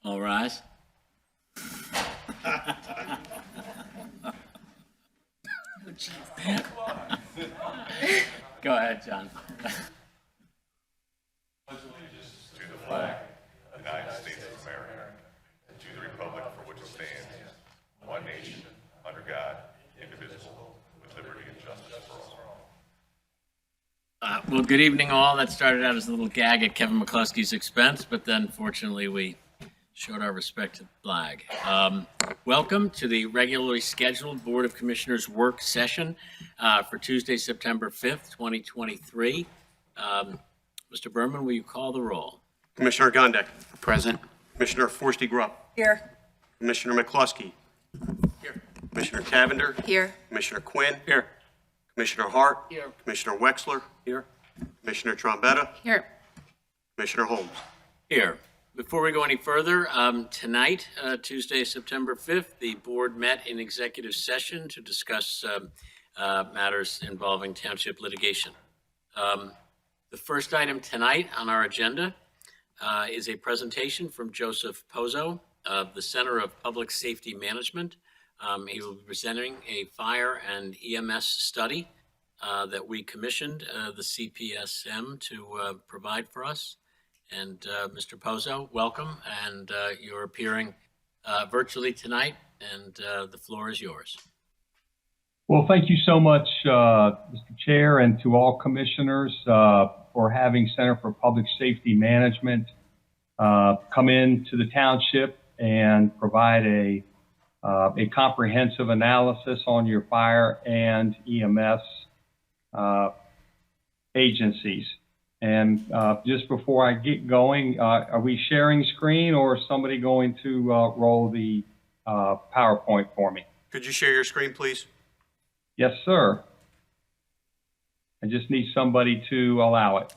All rise. Go ahead, John. To the flag of the United States of America, and to the republic for which it stands, one nation, under God, indivisible, with liberty and justice for all. Well, good evening, all. That started out as a little gag at Kevin McCluskey's expense, but then fortunately we showed our respect to the flag. Welcome to the regularly scheduled Board of Commissioners work session for Tuesday, September 5th, 2023. Mr. Berman, will you call the roll? Commissioner Gondek. Present. Commissioner Forresty Grubb. Here. Commissioner McCluskey. Here. Commissioner Cavender. Here. Commissioner Quinn. Here. Commissioner Hart. Here. Commissioner Wexler. Here. Commissioner Trombetta. Here. Commissioner Holmes. Here. Before we go any further, tonight, Tuesday, September 5th, the board met in executive session to discuss matters involving township litigation. The first item tonight on our agenda is a presentation from Joseph Pozo of the Center of Public Safety Management. He will be presenting a fire and EMS study that we commissioned the CPSM to provide for us. And Mr. Pozo, welcome, and you're appearing virtually tonight, and the floor is yours. Well, thank you so much, Mr. Chair, and to all commissioners for having Center for Public Safety Management come into the township and provide a comprehensive analysis on your fire and EMS agencies. And just before I get going, are we sharing screen, or is somebody going to roll the PowerPoint for me? Could you share your screen, please? Yes, sir. I just need somebody to allow it.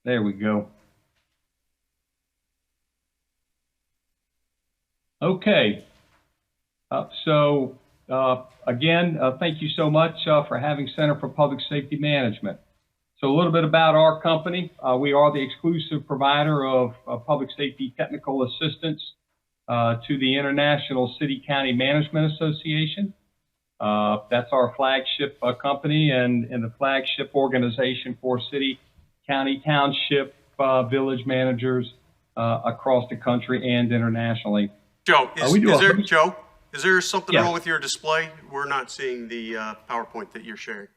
There we go. Okay. Again, thank you so much for having Center for Public Safety Management. So a little bit about our company. We are the exclusive provider of public safety technical assistance to the International City-County Management Association. That's our flagship company and the flagship organization for city, county, township, village managers across the country and internationally. Joe, is there something Yes. wrong with your display? We're not seeing the PowerPoint that you're sharing.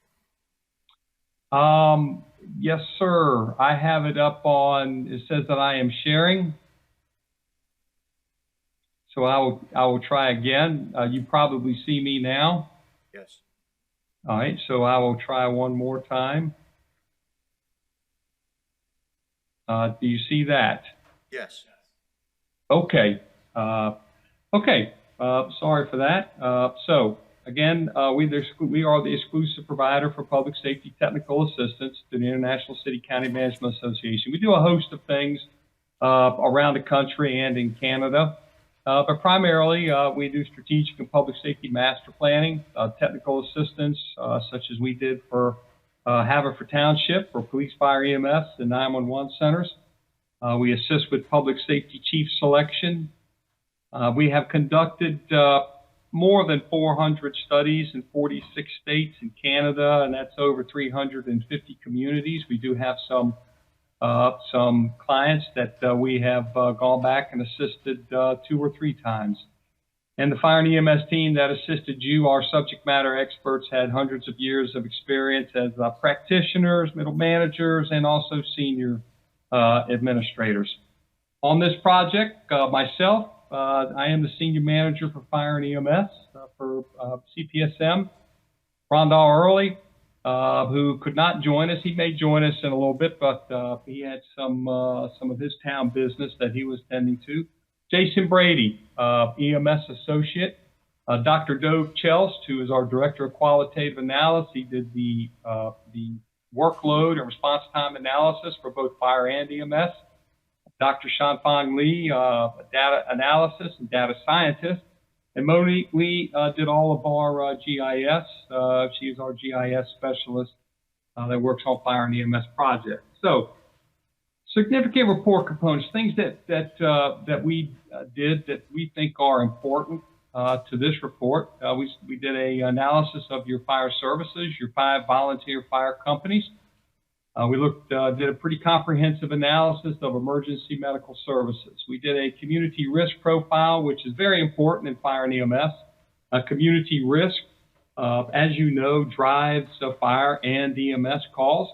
Yes, sir. I have it up on, it says that I am sharing. So I will try again. You probably see me now. Yes. All right, so I will try one more time. Do you see that? Yes. Okay. Sorry for that. So again, we are the exclusive provider for public safety technical assistance to the International City-County Management Association. We do a host of things around the country and in Canada, but primarily we do strategic and public safety master planning, technical assistance, such as we did for Haverford Township for police, fire, EMS, and 911 centers. We assist with public safety chief selection. We have conducted more than 400 studies in 46 states in Canada, and that's over 350 communities. We do have some clients that we have gone back and assisted 2 or 3 times. And the fire and EMS team that assisted you, our subject matter experts, had hundreds of years of experience as practitioners, middle managers, and also senior administrators. On this project, myself, I am the senior manager for fire and EMS for CPSM. Rondell Early, who could not join us. He may join us in a little bit, but he had some of his town business that he was tending to. Jason Brady, EMS associate. Dr. Dove Chelst, who is our director of qualitative analysis. He did the workload and response time analysis for both fire and EMS. Dr. Shanfang Lee, a data analysis and data scientist. And Monique Lee did all of our GIS. She is our GIS specialist that works on fire and EMS projects. So, significant report components, things that we did that we think are important to this report. We did an analysis of your fire services, your 5 volunteer fire companies. We did a pretty comprehensive analysis of emergency medical services. We did a community risk profile, which is very important in fire and EMS. Community risk, as you know, drives fire and EMS calls.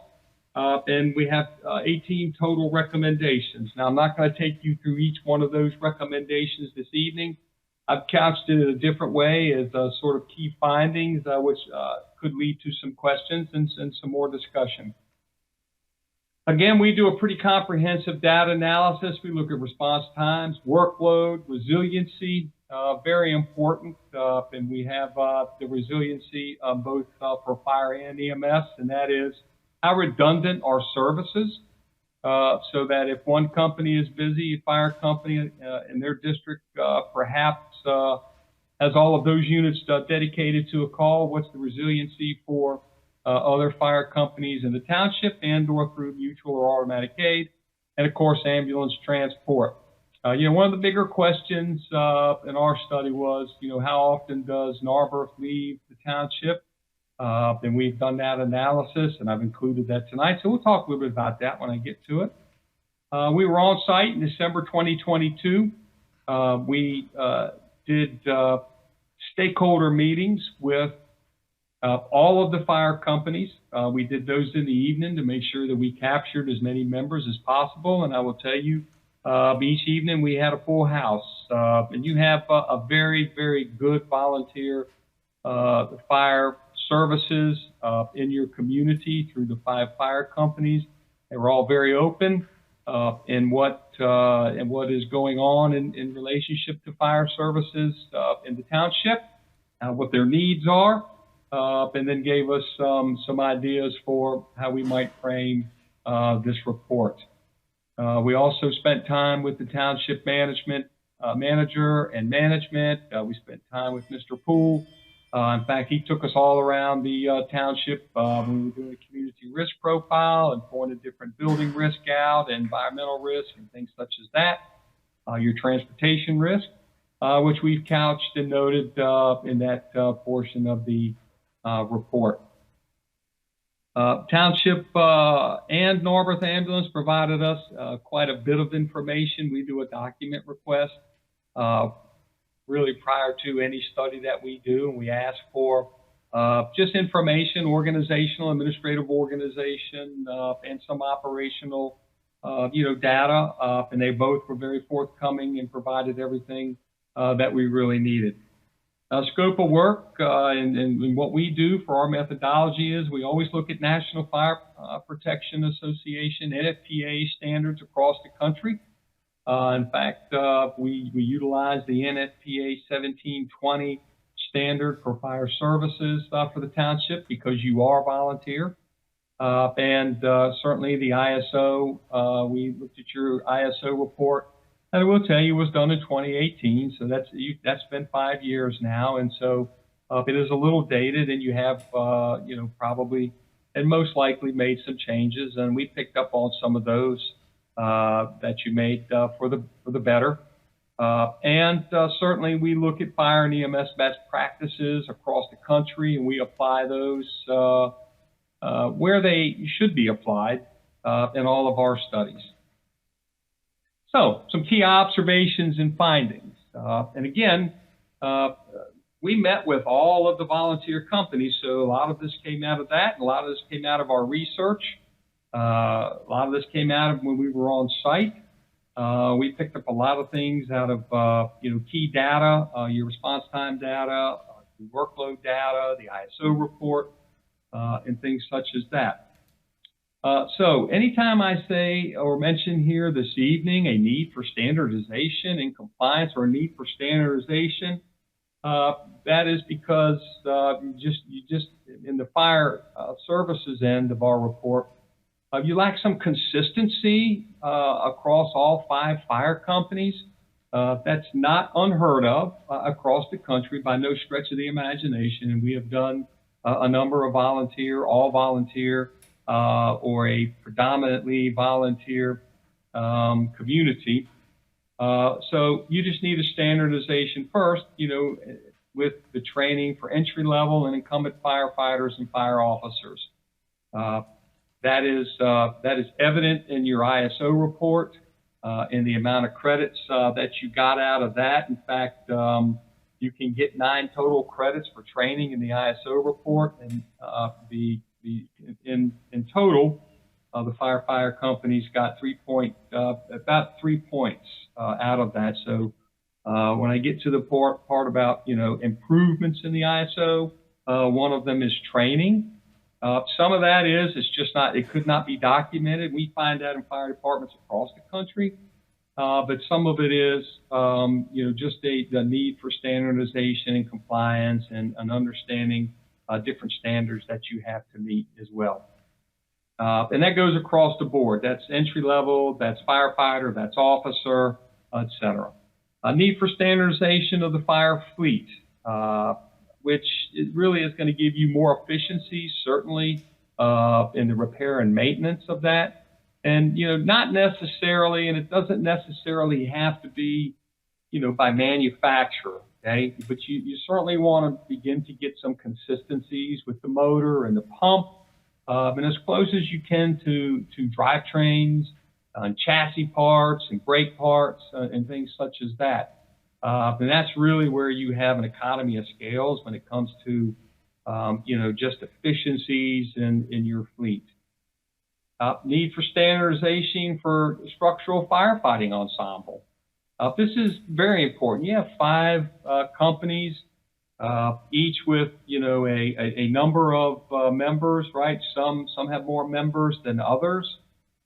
And we have 18 total recommendations. Now, I'm not going to take you through each one of those recommendations this evening. I've couched it in a different way as sort of key findings, which could lead to some questions and some more discussion. Again, we do a pretty comprehensive data analysis. We look at response times, workload, resiliency, very important. And we have the resiliency both for fire and EMS, and that is how redundant are services, so that if one company is busy, a fire company in their district perhaps has all of those units dedicated to a call, what's the resiliency for other fire companies in the township and or through mutual or automatic aid, and of course ambulance transport. One of the bigger questions in our study was, how often does Narber leave the township? And we've done that analysis, and I've included that tonight. So we'll talk a little bit about that when I get to it. We were on site in December 2022. We did stakeholder meetings with all of the fire companies. We did those in the evening to make sure that we captured as many members as possible. And I will tell you, each evening we had a full house. And you have a very, very good volunteer fire services in your community through the 5 fire companies. They were all very open in what is going on in relationship to fire services in the township, what their needs are. And then gave us some ideas for how we might frame this report. We also spent time with the township manager and management. We spent time with Mr. Poole. In fact, he took us all around the township when we were doing a community risk profile and pointed different building risk out, environmental risk and things such as that. Your transportation risk, which we've couched and noted in that portion of the report. Township and Narberth Ambulance provided us quite a bit of information. We do a document request really prior to any study that we do, and we ask for just information, organizational, administrative organization, and some operational data, and they both were very forthcoming and provided everything that we really needed. Scope of work and what we do for our methodology is we always look at National Fire Protection Association, NFPA standards across the country. In fact, we utilize the NFPA 1720 standard for fire services for the township because you are a volunteer. And certainly the ISO, we looked at your ISO report. And I will tell you, it was done in 2018, so that's been 5 years now, and so it is a little dated, and you have probably and most likely made some changes, and we picked up on some of those that you made for the better. And certainly, we look at fire and EMS best practices across the country, and we apply those where they should be applied in all of our studies. So, some key observations and findings. And again, we met with all of the volunteer companies, so a lot of this came out of that, and a lot of this came out of our research. A lot of this came out of when we were on site. We picked up a lot of things out of key data, your response time data, the workload data, the ISO report, and things such as that. So anytime I say or mention here this evening a need for standardization and compliance or a need for standardization, that is because you just in the fire services end of our report, You lack some consistency across all 5 fire companies. That's not unheard of across the country by no stretch of the imagination. And we have done a number of volunteer, all volunteer, or a predominantly volunteer community. So you just need a standardization first, with the training for entry level and incumbent firefighters and fire officers. That is evident in your ISO report, in the amount of credits that you got out of that. In fact, you can get 9 total credits for training in the ISO report, and in total, the fire companies got about 3 points out of that. So when I get to the part about improvements in the ISO, one of them is training. Some of that it's just not, it could not be documented. We find that in fire departments across the country. But some of it is, just the need for standardization and compliance and understanding different standards that you have to meet as well. And that goes across the board. That's entry level, that's firefighter, that's officer, etc. A need for standardization of the fire fleet, which it really is going to give you more efficiency, certainly, in the repair and maintenance of that. And, not necessarily, and it doesn't necessarily have to be, by manufacturer, okay? But you certainly want to begin to get some consistencies with the motor and the pump, and as close as you can to drivetrains and chassis parts and brake parts and things such as that. And that's really where you have an economy of scales when it comes to, just efficiencies in your fleet. Need for standardization for structural firefighting ensemble. This is very important. You have 5 companies, each with a number of members, right? Some have more members than others.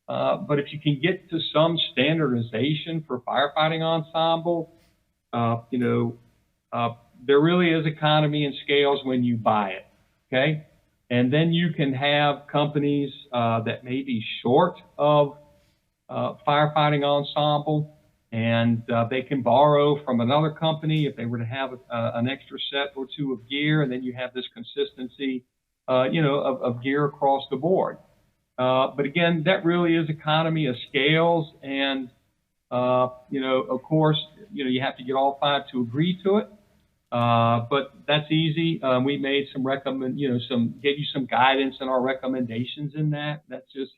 But if you can get to some standardization for firefighting ensemble, there really is economy and scales when you buy it. Okay. And then you can have companies that may be short of firefighting ensemble, and they can borrow from another company if they were to have an extra set or 2 of gear, and then you have this consistency, of gear across the board. But again, that really is economy of scales, and of course, you have to get all 5 to agree to it. But that's easy. We made gave you some guidance in our recommendations in that. That's just,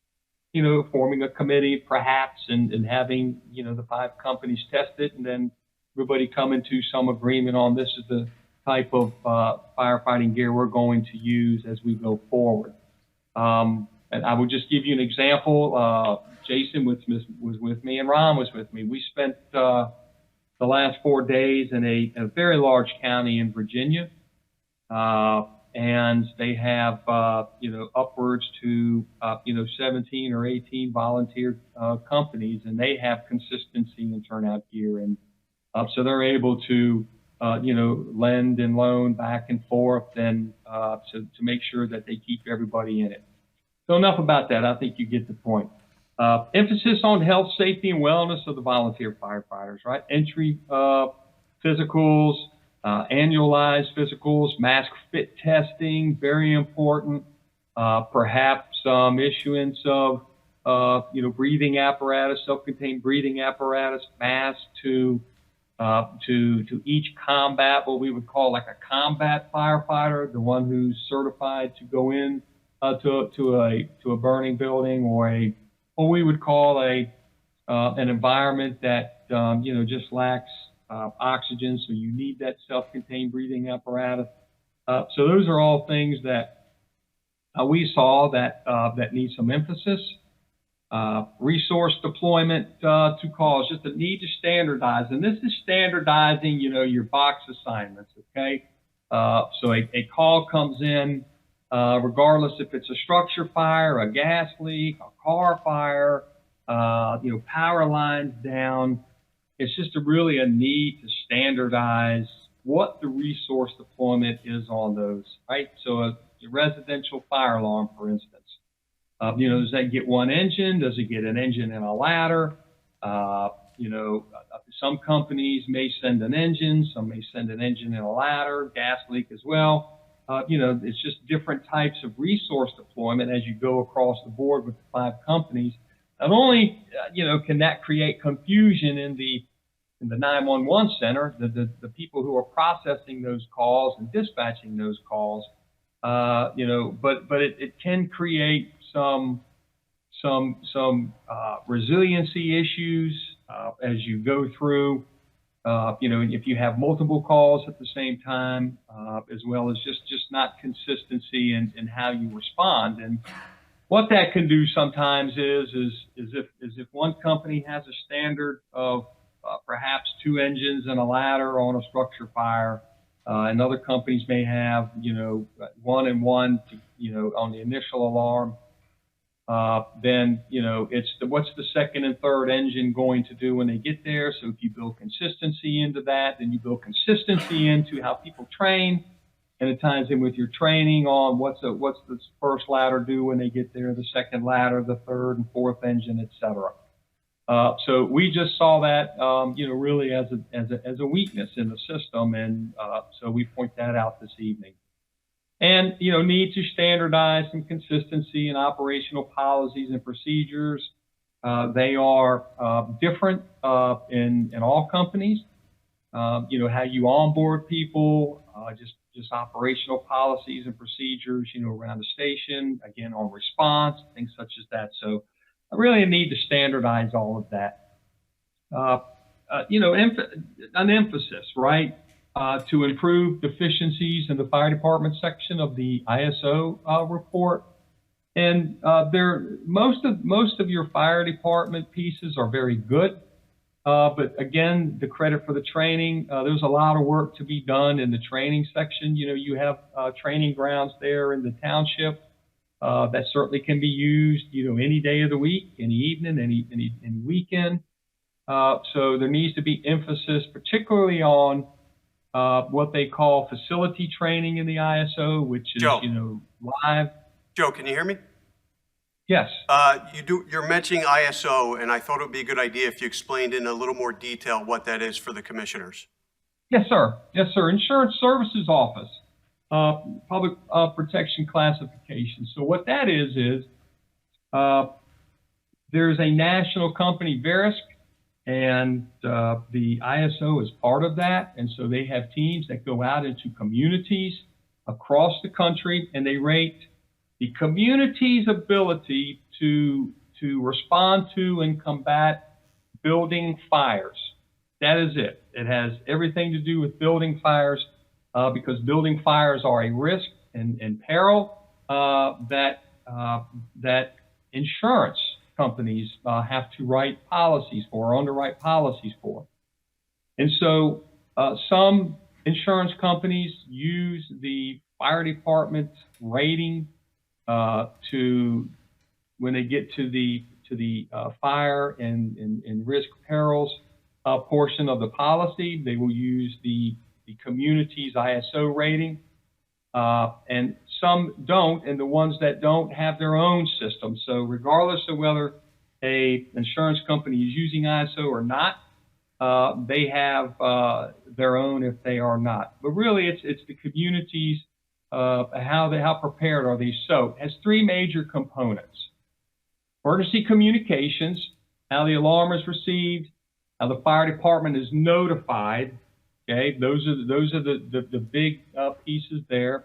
forming a committee perhaps and having, the 5 companies test it, and then everybody coming to some agreement on this is the type of firefighting gear we're going to use as we go forward. And I will just give you an example. Jason was with me and Ron was with me. We spent the last 4 days in a very large county in Virginia, and they have upwards to 17 or 18 volunteer companies, and they have consistency in turnout gear, and so they're able to lend and loan back and forth, and to make sure that they keep everybody in it. So enough about that. I think you get the point. Emphasis on health, safety, and wellness of the volunteer firefighters, right? Entry physicals, annualized physicals, mask fit testing, very important. Perhaps some issuance of, breathing apparatus, self-contained breathing apparatus, masks to each combat, what we would call like a combat firefighter, the one who's certified to go in to a burning building, or what we would call an environment that just lacks oxygen, so you need that self-contained breathing apparatus. So those are all things that we saw that need some emphasis. Resource deployment to calls, just the need to standardize, and this is standardizing, your box assignments. Okay, so a call comes in. Regardless if it's a structure fire, a gas leak, a car fire, power lines down, it's just really a need to standardize what the resource deployment is on those, right? So a residential fire alarm, for instance, Does that get one engine? Does it get an engine and a ladder? Some companies may send an engine, some may send an engine and a ladder, gas leak as well. It's just different types of resource deployment as you go across the board with the 5 companies. Not only, can that create confusion in the 911 center, the people who are processing those calls and dispatching those calls, but it can create some resiliency issues as you go through. If you have multiple calls at the same time, as well as just not consistency in how you respond. And what that can do sometimes is if one company has a standard of perhaps 2 engines and a ladder on a structure fire, and other companies may have 1 and 1 on the initial alarm. Then it's what's the second and third engine going to do when they get there. So if you build consistency into that, then you build consistency into how people train, and it ties in with your training on what's the first ladder do when they get there, the second ladder, the third and fourth engine, etc. So we just saw that really as a weakness in the system, and so we point that out this evening. And, need to standardize some consistency in operational policies and procedures. They are different in all companies. How you onboard people, just operational policies and procedures, around the station, again, on response, things such as that. So I really need to standardize all of that. An emphasis, right? To improve deficiencies in the fire department section of the ISO report. And most of your fire department pieces are very good. But again, the credit for the training, there's a lot of work to be done in the training section. You have training grounds there in the township that certainly can be used, any day of the week, any evening, any weekend. So there needs to be emphasis, particularly on what they call facility training in the ISO, which is, Joe. Live. Joe, can you hear me? Yes. You're mentioning ISO, and I thought it would be a good idea if you explained in a little more detail what that is for the commissioners. Yes, sir. Yes, sir. Insurance Services Office, Public Protection Classification. So what that is there's a national company, Verisk, and the ISO is part of that. And so they have teams that go out into communities across the country, and they rate the community's ability to respond to and combat building fires. That is it. It has everything to do with building fires because building fires are a risk and peril that insurance companies have to write policies for or underwrite policies for. And so some insurance companies use the fire department rating to when they get to the fire and risk perils portion of the policy, they will use the community's ISO rating, and some don't, and the ones that don't have their own system. So regardless of whether a insurance company is using ISO or not, they have their own if they are not. But really, it's the community's how prepared are these? So it has 3 major components: emergency communications, how the alarm is received, how the fire department is notified. Okay, those are the big pieces there.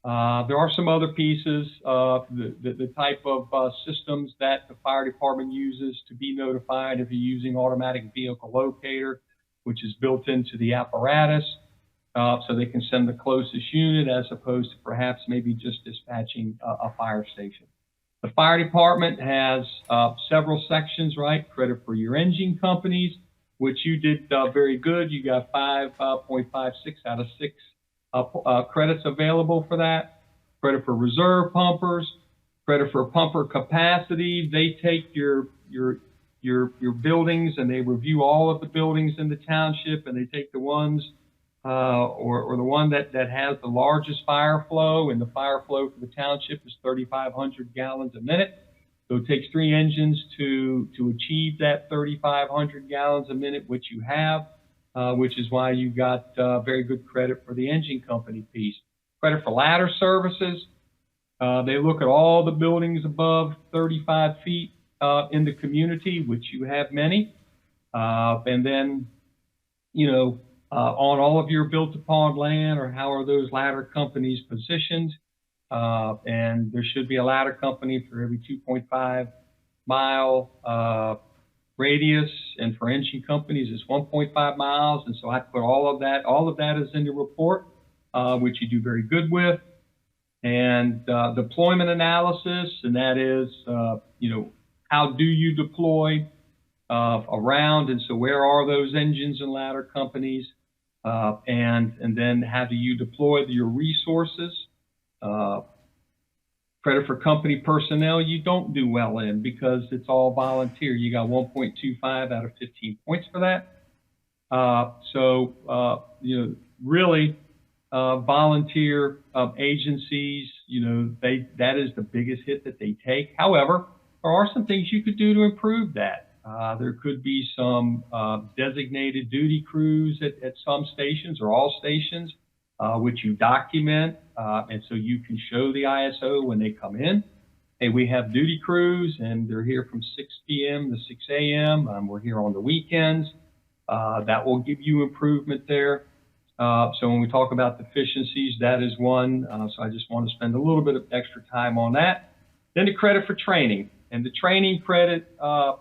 There are some other pieces, the type of systems that the fire department uses to be notified if you're using automatic vehicle locator, which is built into the apparatus, so they can send the closest unit as opposed to perhaps maybe just dispatching a fire station. The fire department has several sections, right? Credit for your engine companies, which you did very good. You got 5.56 out of 6 credits available for that. Credit for reserve pumpers, credit for pumper capacity. They take your buildings and they review all of the buildings in the township, and they take the ones or the one that has the largest fire flow, and the fire flow for the township is 3,500 gallons a minute. So it takes 3 engines to achieve that 3,500 gallons a minute, which you have, which is why you got very good credit for the engine company piece. Credit for ladder services. They look at all the buildings above 35 feet in the community, which you have many. And then, on all of your built upon land, or how are those ladder companies positioned? And there should be a ladder company for every 2.5 mile radius, and for engine companies it's 1.5 miles. And so I put all of that is in the report, which you do very good with. And deployment analysis, and that is, how do you deploy around, and so where are those engines and ladder companies, and then how do you deploy your resources? Credit for company personnel you don't do well in, because it's all volunteer. You got 1.25 out of 15 points for that. Really, volunteer agencies, that is the biggest hit that they take. However, there are some things you could do to improve that. There could be some designated duty crews at some stations, or all stations, which you document, and so you can show the ISO when they come in. Hey, we have duty crews, and they're here from 6 p.m. to 6 a.m. We're here on the weekends. That will give you improvement there. So when we talk about deficiencies, that is one. So I just want to spend a little bit of extra time on that. Then the credit for training. And the training credit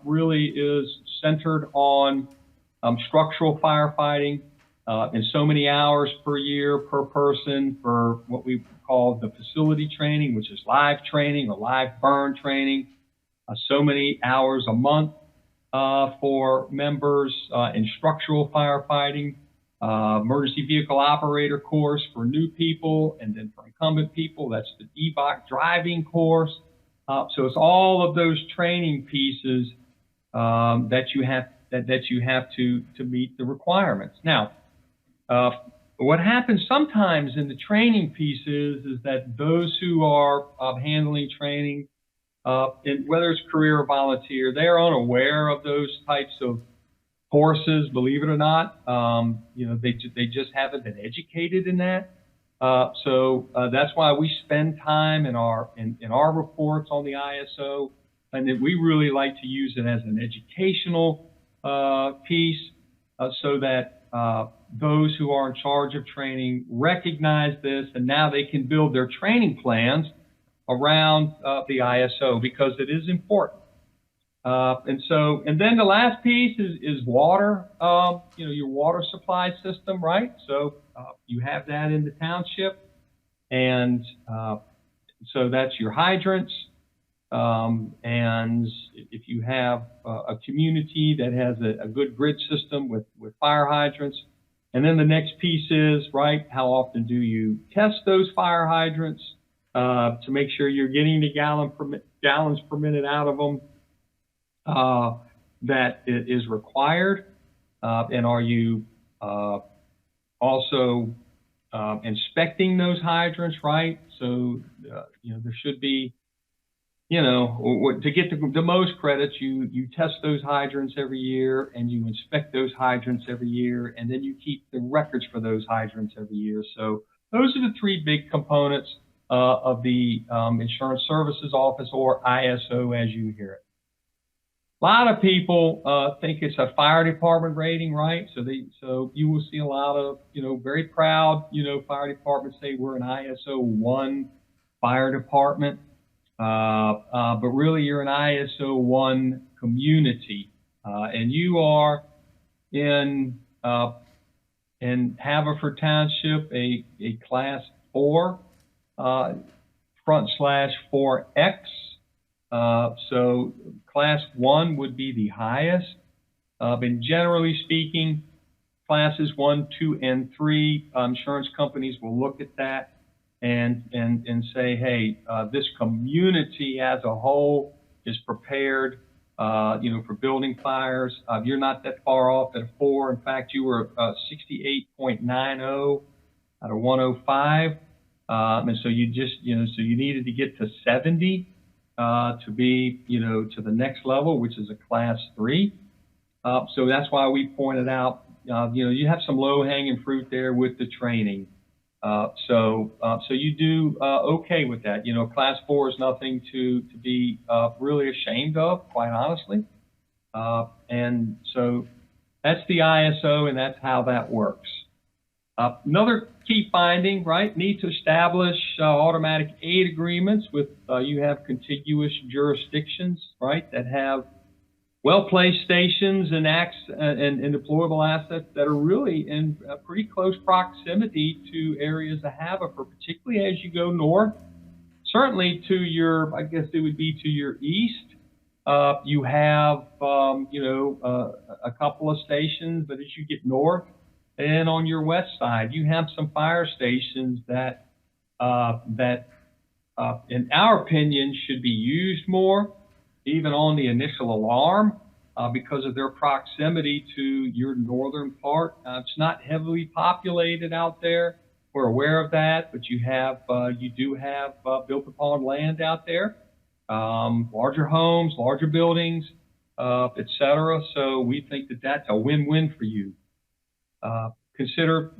really is centered on structural firefighting, and so many hours per year per person for what we call the facility training, which is live training or live burn training. So many hours a month for members in structural firefighting. Emergency vehicle operator course for new people, and then for incumbent people, that's the EVOC driving course. So it's all of those training pieces that you have to meet the requirements. Now, what happens sometimes in the training pieces is that those who are handling training, whether it's career or volunteer, they are unaware of those types of courses, believe it or not. They just haven't been educated in that. So that's why we spend time in our reports on the ISO, and that we really like to use it as an educational piece, so that those who are in charge of training recognize this, and now they can build their training plans around the ISO, because it is important. And then the last piece is water, your water supply system, right? So you have that in the township, and so that's your hydrants. And if you have a community that has a good grid system with fire hydrants, and then the next piece is, right, how often do you test those fire hydrants to make sure you're getting the gallons per minute out of them that is required, and are you also inspecting those hydrants, right? So there should be, to get the most credits, you test those hydrants every year, and you inspect those hydrants every year, and then you keep the records for those hydrants every year. So those are the 3 big components of the Insurance Services Office, or ISO as you hear it. A lot of people think it's a fire department rating, right? So you will see a lot of, very proud, fire departments say we're an ISO 1 fire department. But really you're an ISO 1 community. And you are in Haverford Township, a class 4, /4X. So class 1 would be the highest. And generally speaking, classes 1, 2, and 3, insurance companies will look at that and say, hey, this community as a whole is prepared for building fires. You're not that far off at a 4. In fact, you were 68.90 out of 105. And so you just, so you needed to get to 70 to be, to the next level, which is a class 3. So that's why we pointed out, you have some low-hanging fruit there with the training. So you do okay with that. Class 4 is nothing to be really ashamed of, quite honestly. And so that's the ISO, and that's how that works. Another key finding, right? Need to establish automatic aid agreements with, you have contiguous jurisdictions, right, that have well-placed stations and deployable assets that are really in pretty close proximity to areas of Haverford, particularly as you go north. Certainly to your, I guess it would be to your east. You have, a couple of stations, but as you get north and on your west side, you have some fire stations that, in our opinion, should be used more, even on the initial alarm, because of their proximity to your northern part. It's not heavily populated out there. We're aware of that, but you do have built upon land out there, larger homes, larger buildings, et cetera. So we think that that's a win-win for you. Consider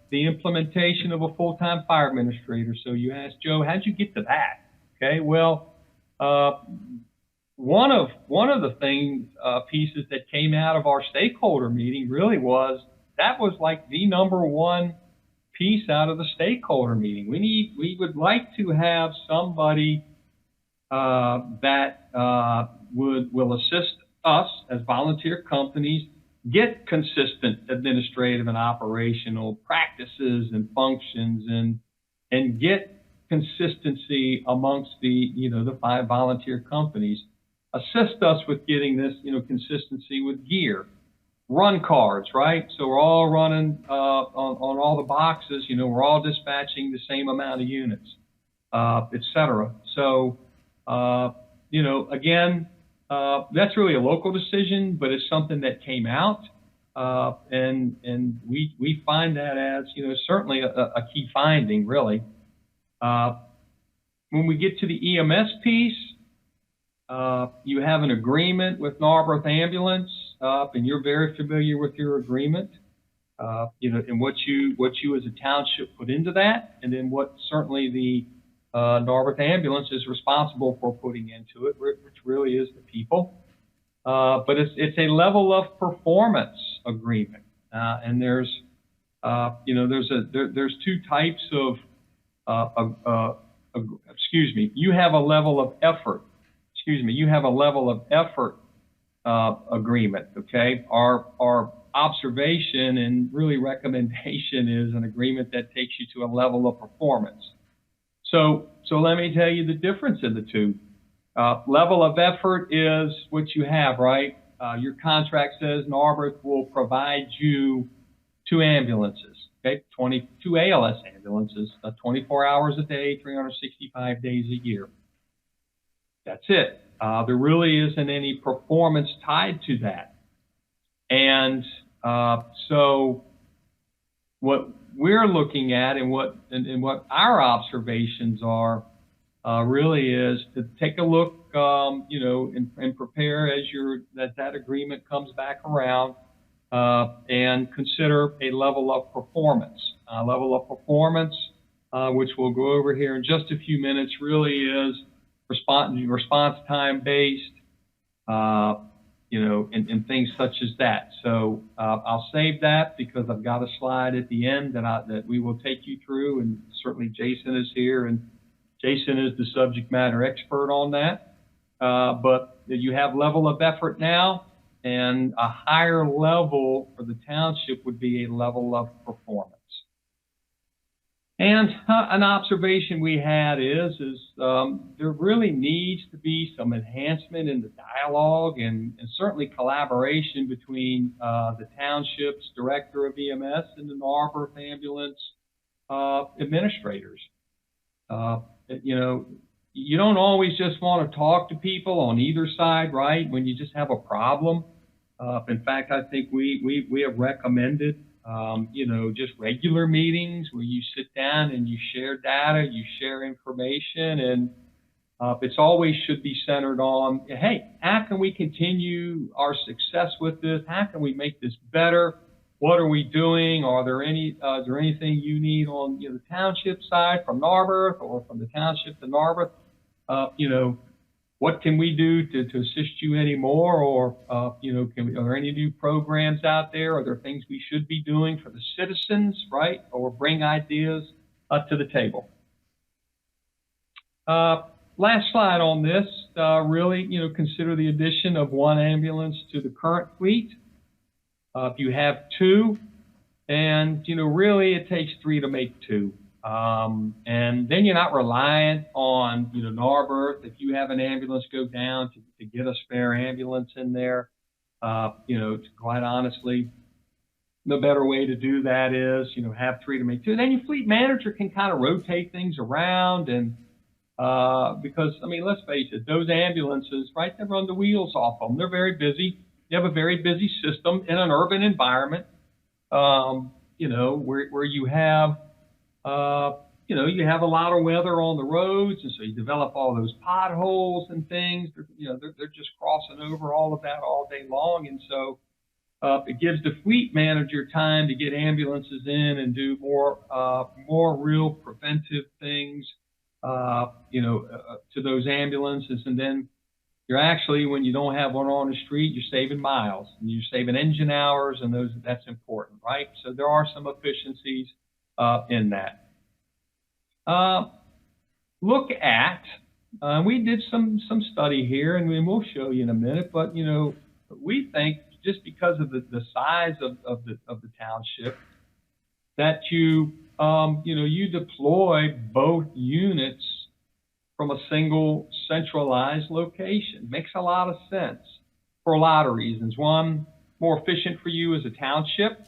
the implementation of a full-time fire administrator. So you asked, Joe, how'd you get to that? Okay, well, one of the things, pieces that came out of our stakeholder meeting really was, that was like the #1 piece out of the stakeholder meeting. We would like to have somebody that will assist us as volunteer companies get consistent administrative and operational practices and functions, and get consistency amongst the 5 volunteer companies. Assist us with getting this, consistency with gear, run cards, right? So we're all running on all the boxes. We're all dispatching the same amount of units, et cetera. So, again, that's really a local decision, but it's something that came out, and we find that as certainly a key finding, really. When we get to the EMS piece. You have an agreement with Narber Ambulance, and you're very familiar with your agreement, and what you as a township put into that, and then what certainly the Narber Ambulance is responsible for putting into it, which really is the people. But it's a level of performance agreement, and there's 2 types of you have a level of effort. You have a level of effort agreement, okay? Our observation and really recommendation is an agreement that takes you to a level of performance. So let me tell you the difference in the 2. Level of effort is what you have, right? Your contract says Narber will provide you 2 ambulances, okay? 22 ALS ambulances, 24 hours a day, 365 days a year. That's it. There really isn't any performance tied to that. And so what we're looking at and what our observations are really is to take a look, and prepare as that agreement comes back around, and consider a level of performance. Which we'll go over here in just a few minutes, really is response time based, and things such as that. So I'll save that because I've got a slide at the end that we will take you through, and certainly Jason is here, and Jason is the subject matter expert on that. But you have level of effort now, and a higher level for the township would be a level of performance. And an observation we had is there really needs to be some enhancement in the dialogue and certainly collaboration between the township's director of EMS and the Narber Ambulance administrators. you don't always just want to talk to people on either side, right? When you just have a problem. In fact, I think we have recommended, just regular meetings where you sit down and you share data, you share information, and it's always should be centered on, hey, how can we continue our success with this? How can we make this better? What are we doing? Is there anything you need on the township side from Narber or from the township to Narber? What can we do to assist you anymore? Or, are there any new programs out there? Are there things we should be doing for the citizens, right? Or bring ideas to the table. Last slide on this, really, consider the addition of 1 ambulance to the current fleet. If you have 2, and, really it takes 3 to make 2. And then you're not reliant on, Narber. If you have an ambulance go down to get a spare ambulance in there, quite honestly, the better way to do that is, have 3 to make 2. And then your fleet manager can kind of rotate things around and, because, let's face it, those ambulances, right, they run the wheels off them. They're very busy. You have a very busy system in an urban environment, where you have, you have a lot of weather on the roads, and so you develop all those potholes and things. They're just crossing over all of that all day long, and so it gives the fleet manager time to get ambulances in and do more real preventive things, to those ambulances, and then you're actually, when you don't have one on the street, you're saving miles and you're saving engine hours, and that's important, right? So there are some efficiencies in that. Look at, we did some study here, and we'll show you in a minute, but we think just because of the size of the township that you deploy both units from a single centralized location. Makes a lot of sense for a lot of reasons. One, more efficient for you as a township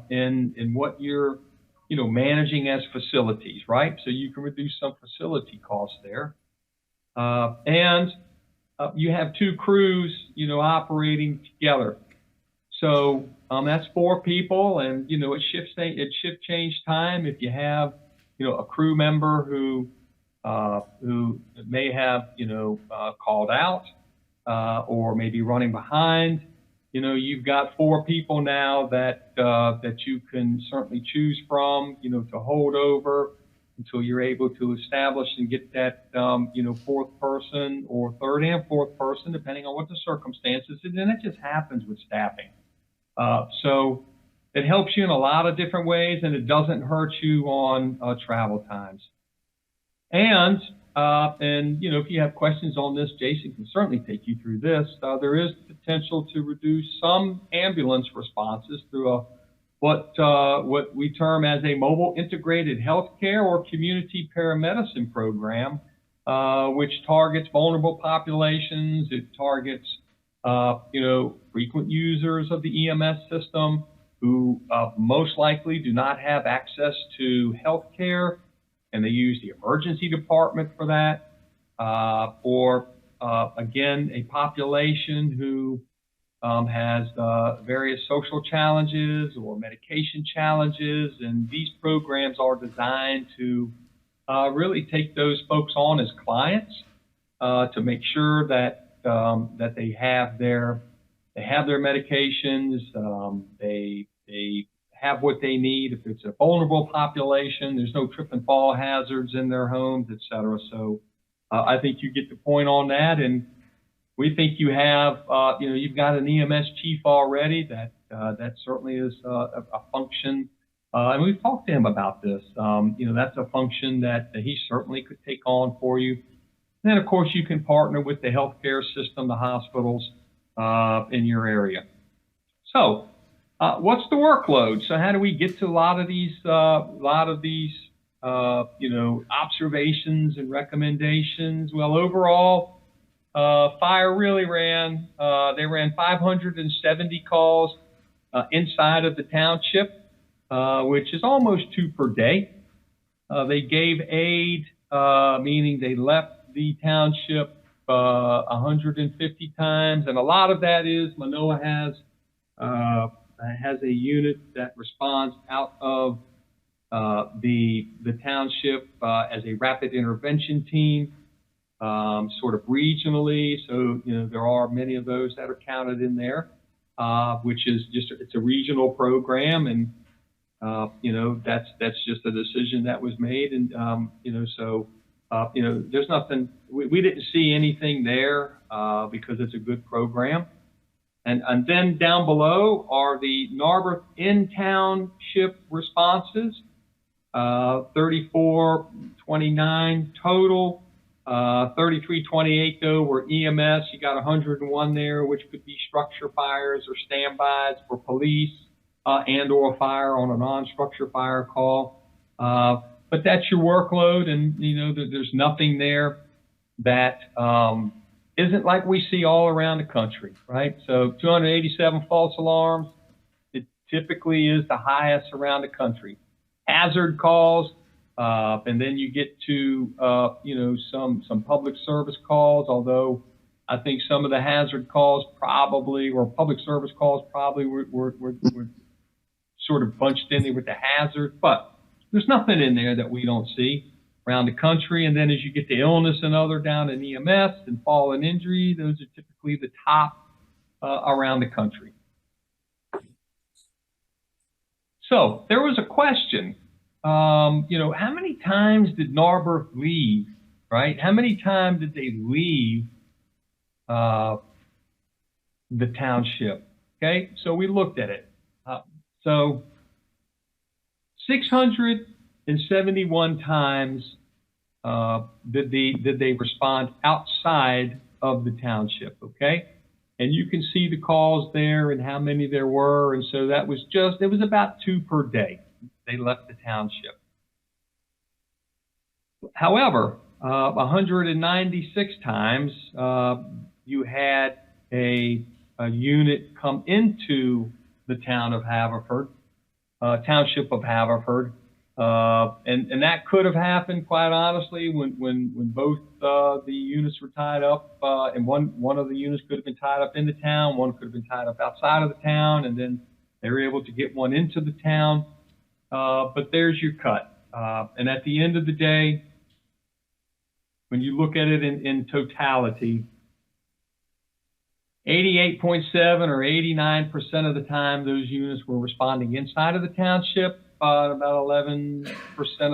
in what you're managing as facilities, right? So you can reduce some facility costs there. And you have 2 crews, operating together. So that's 4 people, and it shift change time. If you have a crew member who may have called out or maybe running behind, you've got 4 people now that you can certainly choose from, to hold over until you're able to establish and get that 4th person or 3rd and 4th person, depending on what the circumstances. And then it just happens with staffing. So it helps you in a lot of different ways, and it doesn't hurt you on travel times. And if you have questions on this, Jason can certainly take you through this. There is potential to reduce some ambulance responses through what we term as a mobile integrated healthcare or community paramedicine program, which targets vulnerable populations. It targets frequent users of the EMS system who most likely do not have access to health care, and they use the emergency department for that, or again, a population who has various social challenges or medication challenges, and these programs are designed to really take those folks on as clients to make sure that they have their medications, they have what they need. If it's a vulnerable population, there's no trip and fall hazards in their homes, et cetera. So I think you get the point on that, and we think you have, you've got an EMS chief already. That certainly is a function, and we've talked to him about this. That's a function that he certainly could take on for you. And then, of course, you can partner with the healthcare system, the hospitals in your area. So, what's the workload? So, how do we get to a lot of these observations and recommendations? Well, overall, fire really ran 570 calls inside of the township, which is almost 2 per day. They gave aid meaning they left the township 150 times, and a lot of that is Manoa has a unit that responds out of the township as a rapid intervention team, sort of regionally. So, there are many of those that are counted in there, which is it's a regional program, and that's just a decision that was made, and there's nothing. We didn't see anything there because it's a good program. And then down below are the Narber in-township responses, 3429 total, 3328 though were EMS. You got 101 there, which could be structure fires or standbys for police and or fire on a non-structure fire call. But that's your workload, and there's nothing there that isn't like we see all around the country, right? So 287 false alarms, it typically is the highest around the country. Hazard calls, and then you get to some public service calls, although I think some of the hazard calls probably, or public service calls probably were sort of bunched in there with the hazard, but there's nothing in there that we don't see around the country. And then as you get to illness and other down in EMS and fall and injury, those are typically the top around the country. So there was a question, how many times did Narber leave, right? How many times did they leave the township? Okay, so we looked at it. So 671 times did they respond outside of the township, okay? And you can see the calls there and how many there were, and so that was it was about 2 per day. They left the township. However, 196 times you had a unit come into the town of Haverford, township of Haverford, and that could have happened, quite honestly, when both the units were tied up, and one of the units could have been tied up in the town, one could have been tied up outside of the town, and then they were able to get one into the town. But there's your cut. And at the end of the day, when you look at it in totality, 88.7 or 89% of the time, those units were responding inside of the township. About 11%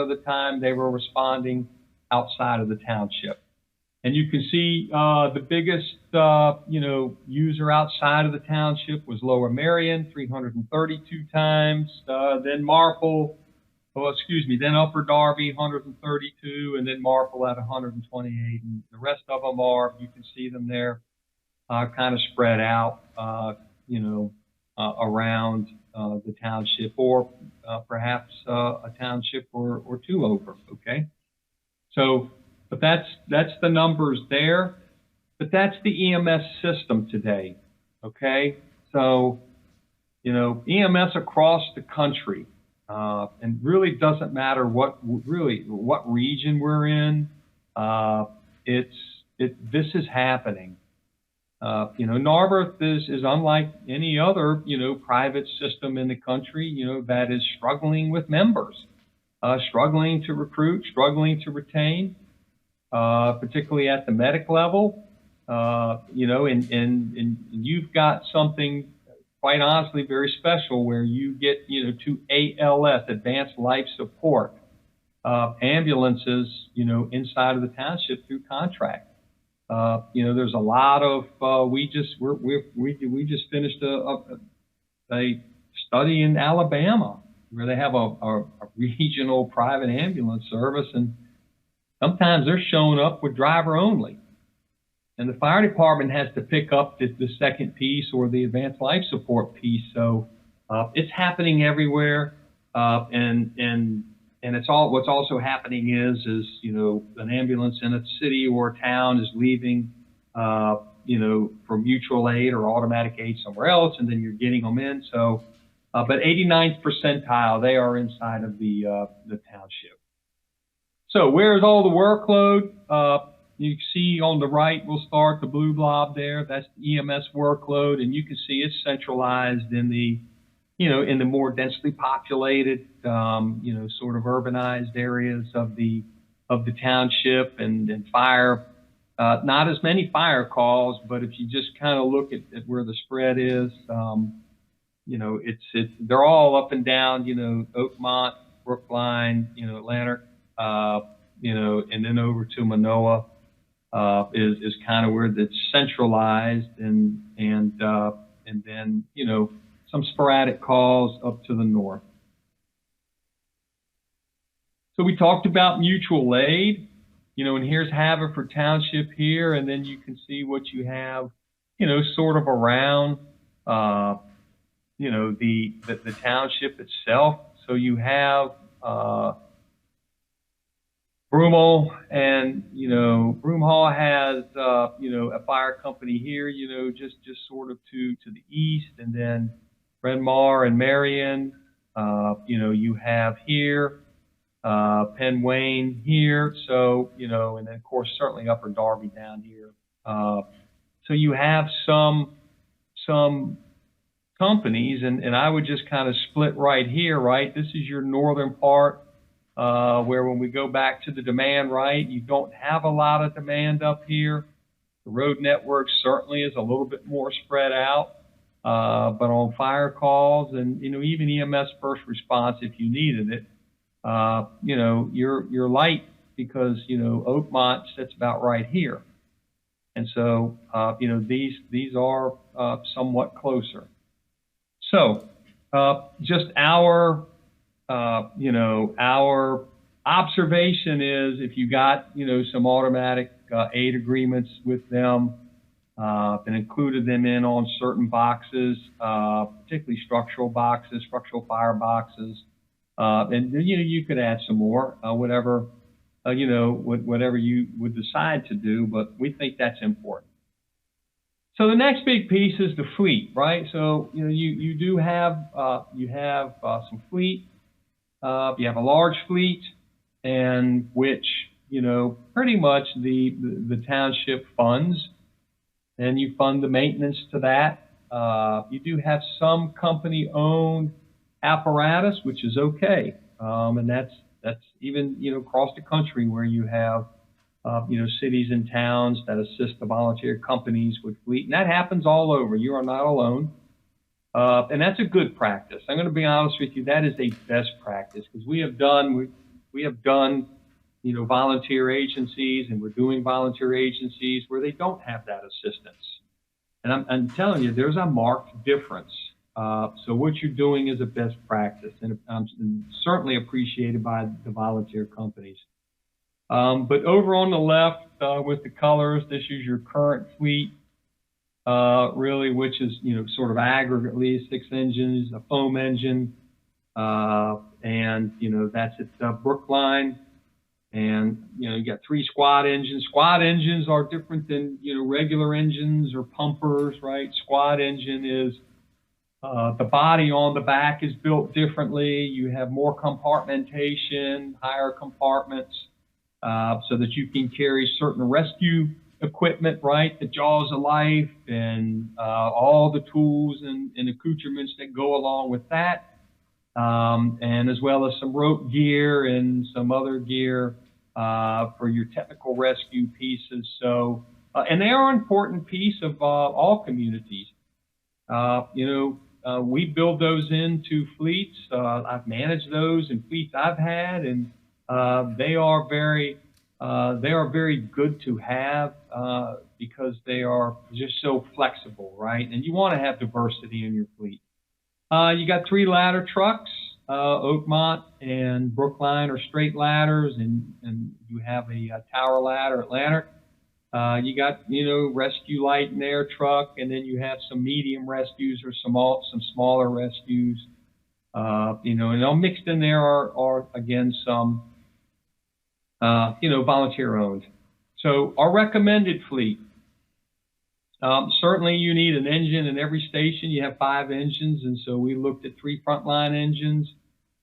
of the time, they were responding outside of the township. And you can see the biggest, user outside of the township was Lower Merion, 332 times. Then Marple, then Upper Darby, 132, and then Marple at 128. And the rest of them are, you can see them there, kind of spread out, around the township, or perhaps a township or two over, okay? So, but that's the numbers there, but that's the EMS system today, okay? So, EMS across the country, and really doesn't matter what region we're in, this is happening. Narber is unlike any other, private system in the country, that is struggling with members, struggling to recruit, struggling to retain, particularly at the medic level, and you've got something, quite honestly, very special where you get, to ALS, Advanced Life Support, ambulances, inside of the township through contract. There's a lot of, we just finished a study in Alabama where they have a regional private ambulance service, and sometimes they're showing up with driver only. And the fire department has to pick up the second piece or the advanced life support piece. So it's happening everywhere, and it's what's also happening is an ambulance in a city or a town is leaving, for mutual aid or automatic aid somewhere else, and then you're getting them in. So, but 89th percentile, they are inside of the township. So where's all the workload? You see on the right, we'll start the blue blob there. That's the EMS workload, and you can see it's centralized in the, in the more densely populated, sort of urbanized areas of the township, and fire. Not as many fire calls, but if you just kind of look at where the spread is, they're all up and down, Oakmont, Brookline, Atlantic, and then over to Manoa is kind of where it's centralized, and then some sporadic calls up to the north. So we talked about mutual aid, and here's Haverford Township here, and then you can see what you have, sort of around, the township itself. So you have Broomall, and Broomall has a fire company here, just sort of to the east, and then Bryn Mawr and Marion, you have here. Penn Wayne here, so, and then of course certainly Upper Darby down here. So you have some companies, and I would just kind of split right here, right? This is your northern part, where when we go back to the demand, right, you don't have a lot of demand up here. The road network certainly is a little bit more spread out, but on fire calls and, even EMS first response, if you needed it, you're light, because, Oakmont sits about right here. And so, these are somewhat closer. So, just our observation is, if you got, some automatic aid agreements with them, and included them in on certain boxes, particularly structural boxes, structural fire boxes, and you could add some more, whatever you would decide to do, but we think that's important. So the next big piece is the fleet, right? So you do have some fleet. You have a large fleet, and which pretty much the township funds, and you fund the maintenance to that. You do have some company-owned apparatus, which is okay, and that's even across the country, where you have cities and towns that assist the volunteer companies with fleet, and that happens all over. You are not alone, and that's a good practice. I'm going to be honest with you, that is a best practice, because we have done volunteer agencies, and we're doing volunteer agencies where they don't have that assistance, and I'm telling you, there's a marked difference. So what you're doing is a best practice, and certainly appreciated by the volunteer companies. But over on the left, with the colors, this is your current fleet, really, which is, sort of aggregately 6 engines, a foam engine, and, that's at Brookline. And, you got 3 squad engines. Squad engines are different than, regular engines or pumpers, right? Squad engine is, the body on the back is built differently. You have more compartmentation, higher compartments, so that you can carry certain rescue equipment, right? The jaws of life, and all the tools and accoutrements that go along with that, and as well as some rope gear and some other gear for your technical rescue pieces. So, and they are an important piece of all communities. We build those into fleets. I've managed those in fleets I've had, and they are very good to have, because they are just so flexible, right? And you want to have diversity in your fleet. You got 3 ladder trucks. Oakmont and Brookline are straight ladders, and you have a tower ladder at Lanark. You got, rescue light and air truck, and then you have some medium rescues or some smaller rescues, and all mixed in there are again, some, volunteer owned. So our recommended fleet, certainly you need an engine in every station. You have 5 engines, and so we looked at 3 frontline engines,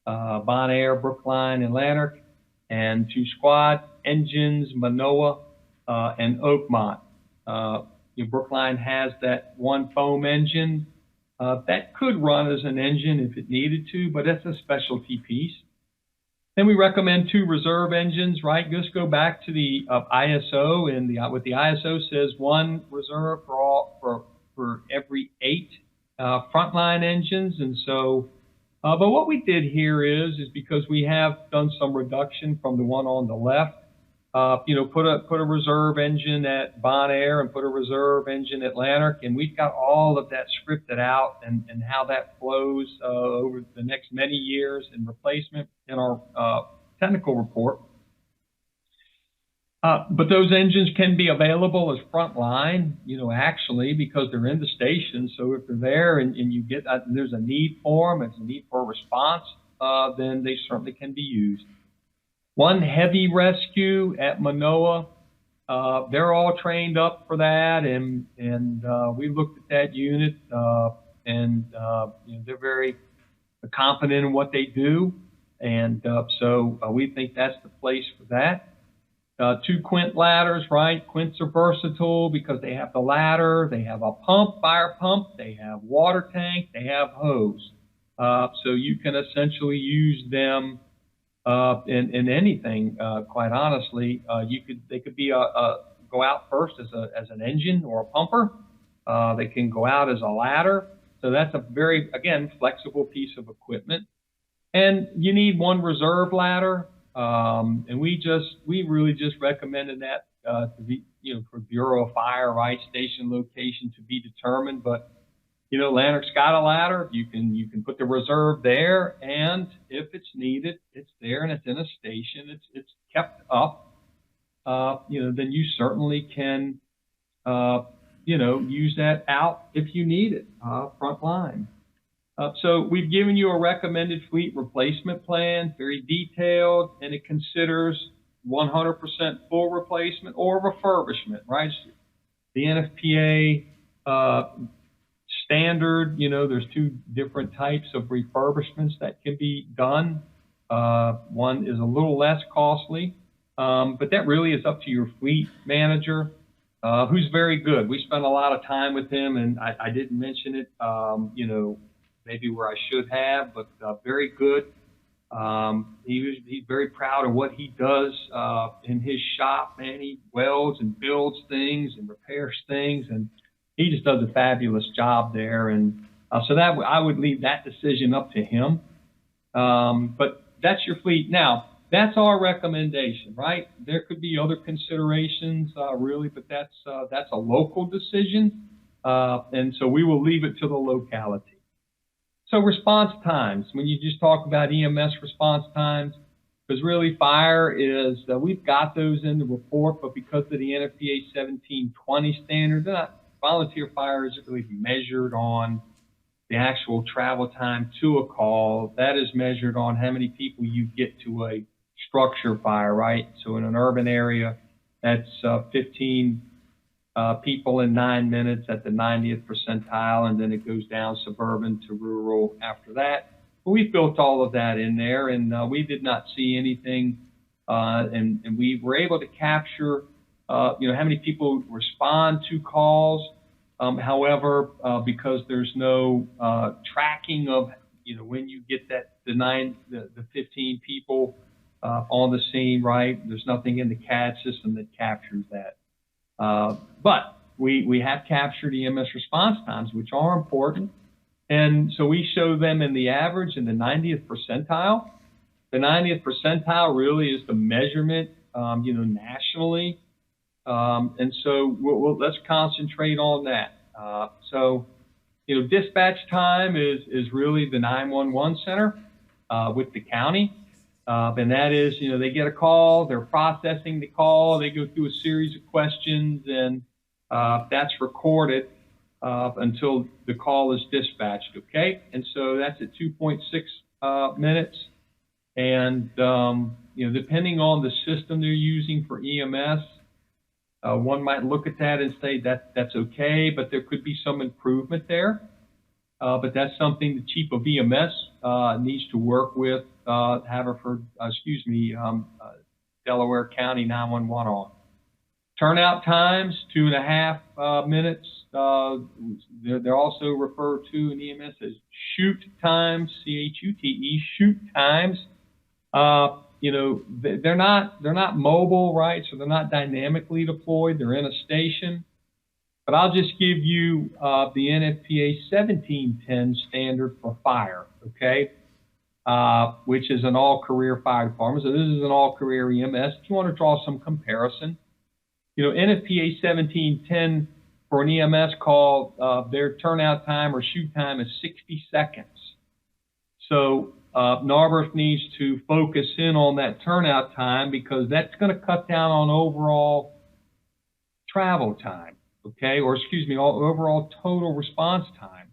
Bonaire, Brookline, and Lanark. and 2 squad engines, Manoa and Oakmont. Brookline has that 1 foam engine that could run as an engine if it needed to, but that's a specialty piece. Then we recommend 2 reserve engines, right? Just go back to the ISO, and what the ISO says, 1 reserve for every 8 frontline engines. And so, but what we did here is because we have done some reduction from the one on the left, put a reserve engine at Bon Air and put a reserve engine at Lanark, and we've got all of that scripted out and how that flows over the next many years in replacement in our technical report. But those engines can be available as frontline, actually, because they're in the station. So if they're there and you get there's a need for them, there's a need for a response, then they certainly can be used. 1 heavy rescue at Manoa, they're all trained up for that, and we looked at that unit, and they're very confident in what they do, and so we think that's the place for that. 2 Quint ladders, right? Quints are versatile because they have the ladder, they have a pump, fire pump, they have water tank, they have hose, so you can essentially use them in anything, quite honestly. They could be go out first as an engine or a pumper. They can go out as a ladder. So that's a very, again, flexible piece of equipment. And you need 1 reserve ladder. And we really just recommended that to be, for Bureau of Fire, right, station location to be determined. But Lanark's got a ladder. You can put the reserve there, and if it's needed, it's there and it's in a station. It's kept up. Then you certainly can, use that out if you need it, front line. So we've given you a recommended fleet replacement plan, very detailed, and it considers 100% full replacement or refurbishment, right? The NFPA standard, there's 2 different types of refurbishments that can be done. One is a little less costly, but that really is up to your fleet manager, who's very good. We spent a lot of time with him, and I didn't mention it, maybe where I should have, but very good. He's very proud of what he does in his shop, man. He welds and builds things and repairs things, and he just does a fabulous job there. And so that I would leave that decision up to him. But that's your fleet. Now, that's our recommendation, right? There could be other considerations, really, but that's a local decision. And so we will leave it to the locality. So response times, when you just talk about EMS response times, because really fire is, we've got those in the report, but because of the NFPA 1720 standard, volunteer fire isn't really measured on the actual travel time to a call. That is measured on how many people you get to a structure fire, right? So in an urban area, that's 15 people in 9 minutes at the 90th percentile, and then it goes down suburban to rural after that. But we've built all of that in there, and we did not see anything, and we were able to capture, how many people respond to calls. However, because there's no tracking of, when you get the 15 people on the scene, right? There's nothing in the CAD system that captures that. But we have captured EMS response times, which are important. And so we show them in the average in the 90th percentile. The 90th percentile really is the measurement, nationally. And so let's concentrate on that. So dispatch time is really the 911 center with the county. And that is, they get a call, they're processing the call, they go through a series of questions, and that's recorded until the call is dispatched, okay? And so that's at 2.6 minutes. And, depending on the system they're using for EMS, one might look at that and say that's okay, but there could be some improvement there. But that's something the chief of EMS needs to work with Haverford, Delaware County 911 on. Turnout times, 2.5 minutes. They're also referred to in EMS as shoot times, C-H-U-T-E, shoot times. They're not mobile, right? So they're not dynamically deployed. They're in a station. But I'll just give you the NFPA 1710 standard for fire, okay? Which is an all-career fire department. So this is an all-career EMS. If you want to draw some comparison, NFPA 1710 for an EMS call, their turnout time or shoot time is 60 seconds. So Narber needs to focus in on that turnout time because that's going to cut down on overall travel time, okay? Or excuse me, overall total response time.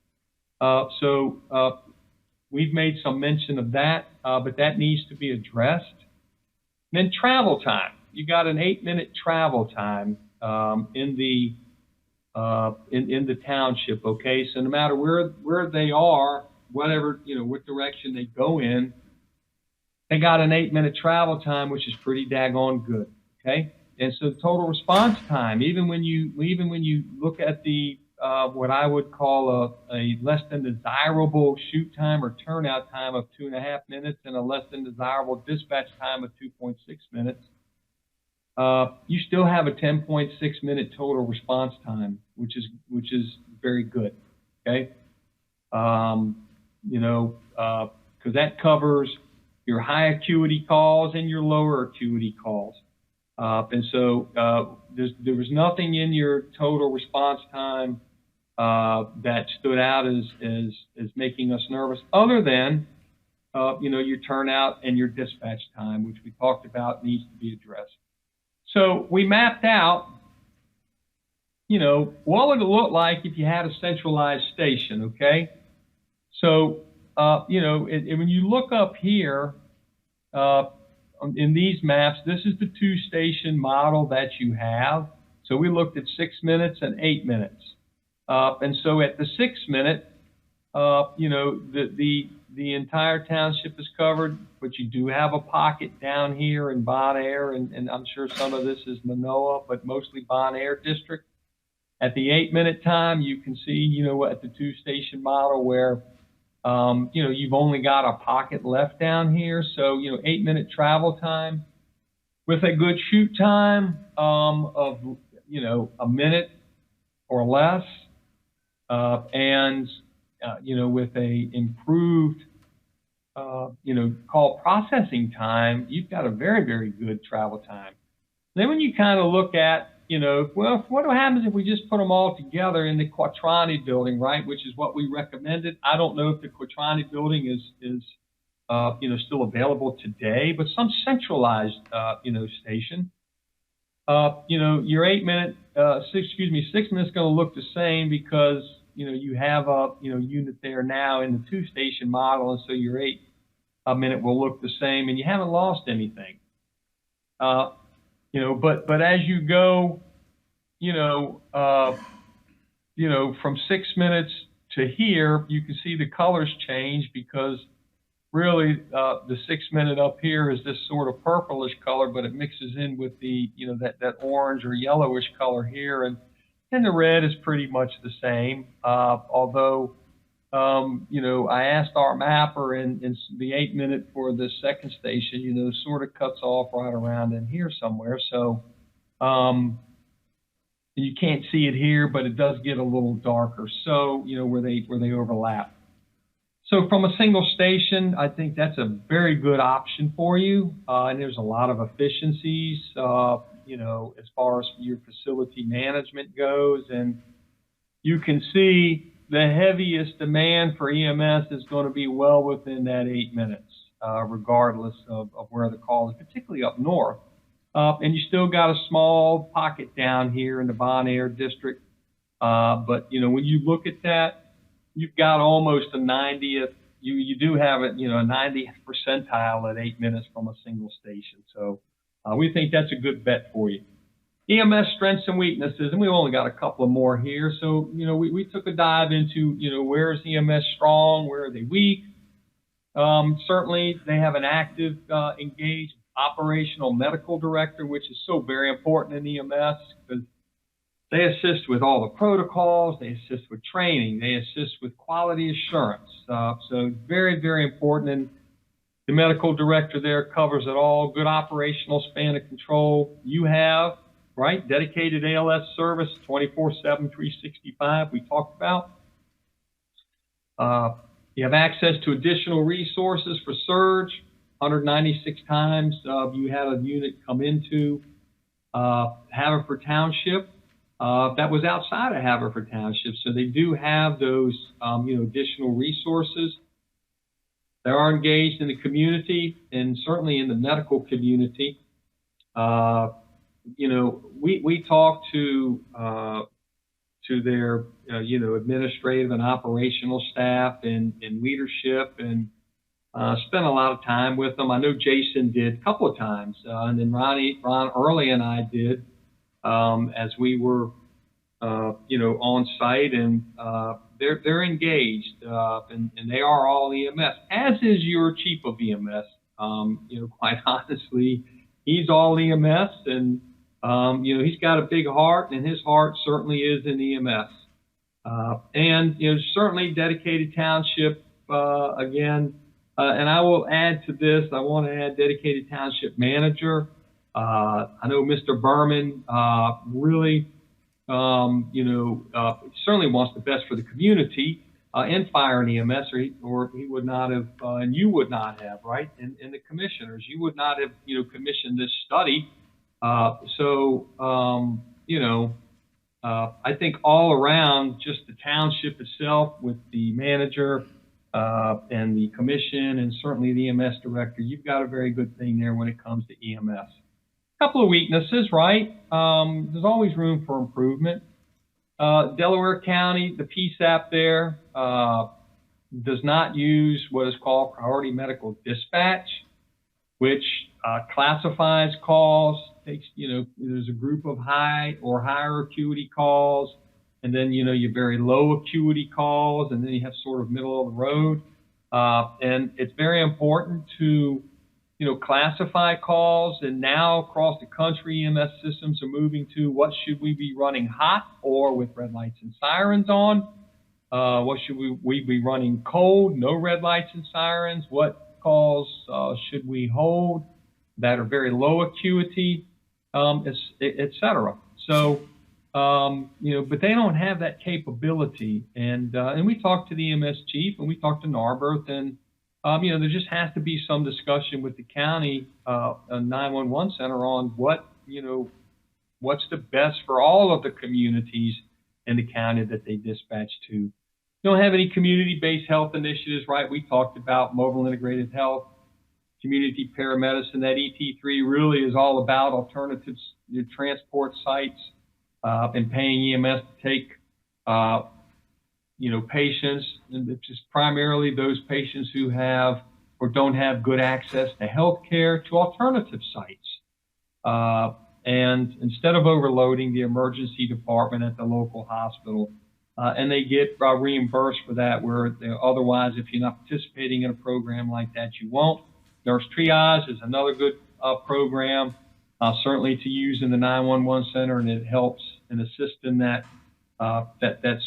We've made some mention of that, but that needs to be addressed. And then travel time. You got an 8-minute travel time in the township. Okay, so no matter where they are, whatever what direction they go in, they got an 8-minute travel time, which is pretty daggone good. Okay, and so the total response time, even when you look at the what I would call a less than desirable shoot time or turnout time of 2.5 minutes and a less than desirable dispatch time of 2.6 minutes, you still have a 10.6 minute total response time, which is very good. Okay, because that covers your high acuity calls and your lower acuity calls. And so there was nothing in your total response time that stood out as making us nervous, other than your turnout and your dispatch time, which we talked about needs to be addressed. So we mapped out, what would it look like if you had a centralized station, okay? So, when you look up here in these maps, this is the 2-station model that you have. So we looked at 6 minutes and 8 minutes. And so at the 6 minute, the entire township is covered, but you do have a pocket down here in Bon Air, and I'm sure some of this is Manoa, but mostly Bon Air district. At the 8 minute time, you can see, at the 2-station model where, you've only got a pocket left down here. So, 8 minute travel time with a good shoot time of, a minute or less, and with a improved, call processing time, you've got a very, very good travel time. Then when you kind of look at, what happens if we just put them all together in the Quattrani building, right, which is what we recommended. I don't know if the Quattrani building is still available today, but some centralized, station. Your 8 minute, 6 minutes going to look the same because, you have a, unit there now in the 2-station model, and so your 8 minute will look the same, and you haven't lost anything. But as you go, from 6 minutes to here, you can see the colors change because really the 6 minute up here is this sort of purplish color, but it mixes in with the, that orange or yellowish color here, and the red is pretty much the same. Although, I asked our mapper, and the 8 minute for the second station, sort of cuts off right around in here somewhere. So you can't see it here, but it does get a little darker. So, where they overlap. So from a single station, I think that's a very good option for you. And there's a lot of efficiencies, as far as your facility management goes. And you can see the heaviest demand for EMS is going to be well within that 8 minutes, regardless of where the call is, particularly up north. And you still got a small pocket down here in the Bon Air district. But, when you look at that, you've got almost a 90th, you do have it, a 90th percentile at 8 minutes from a single station. So we think that's a good bet for you. EMS strengths and weaknesses, and we've only got a couple of more here. So, we took a dive into, where is EMS strong, where are they weak? Certainly, they have an active, engaged operational medical director, which is so very important in EMS because they assist with all the protocols, they assist with training, they assist with quality assurance. So very, very important. And the medical director there covers it all. Good operational span of control. You have, right, dedicated ALS service 24/7, 365 we talked about. You have access to additional resources for surge. 196 times you had a unit come into Haverford Township. That was outside of Haverford Township, so they do have those additional resources. They are engaged in the community and certainly in the medical community. We talk to their administrative and operational staff and leadership, and spent a lot of time with them. I know Jason did a couple of times, and then Ron Early and I did as we were on site, and they're engaged, and they are all EMS, as is your chief of EMS. Quite honestly, he's all EMS, and he's got a big heart, and his heart certainly is in EMS. And certainly dedicated township again. And I will add to this. I want to add dedicated township manager. I know Mr. Berman really, certainly wants the best for the community in fire and EMS, or he would not have, and you would not have, right? And the commissioners, you would not have, commissioned this study. I think all around, just the township itself with the manager and the commission and certainly the EMS director, you've got a very good thing there when it comes to EMS. A couple of weaknesses, right? There's always room for improvement. Delaware County, the PSAP there does not use what is called priority medical dispatch, which classifies calls. Takes, there's a group of high or higher acuity calls, and then your very low acuity calls, and then you have sort of middle of the road. And it's very important to classify calls. And now across the country, EMS systems are moving to what should we be running hot or with red lights and sirens on? What should we be running cold, no red lights and sirens? What calls should we hold that are very low acuity, et cetera. So, but they don't have that capability. And we talked to the EMS chief, and we talked to Narber, and there just has to be some discussion with the county 911 center on what's the best for all of the communities in the county that they dispatch to. Don't have any community-based health initiatives, right? We talked about mobile integrated health, community paramedicine. That ET3 really is all about alternative transport sites and paying EMS to take patients, and it's just primarily those patients who have or don't have good access to health care to alternative sites. And instead of overloading the emergency department at the local hospital, and they get reimbursed for that, where otherwise, if you're not participating in a program like that, you won't. Nurse triage is another good program, certainly to use in the 911 center, and it helps and assists in that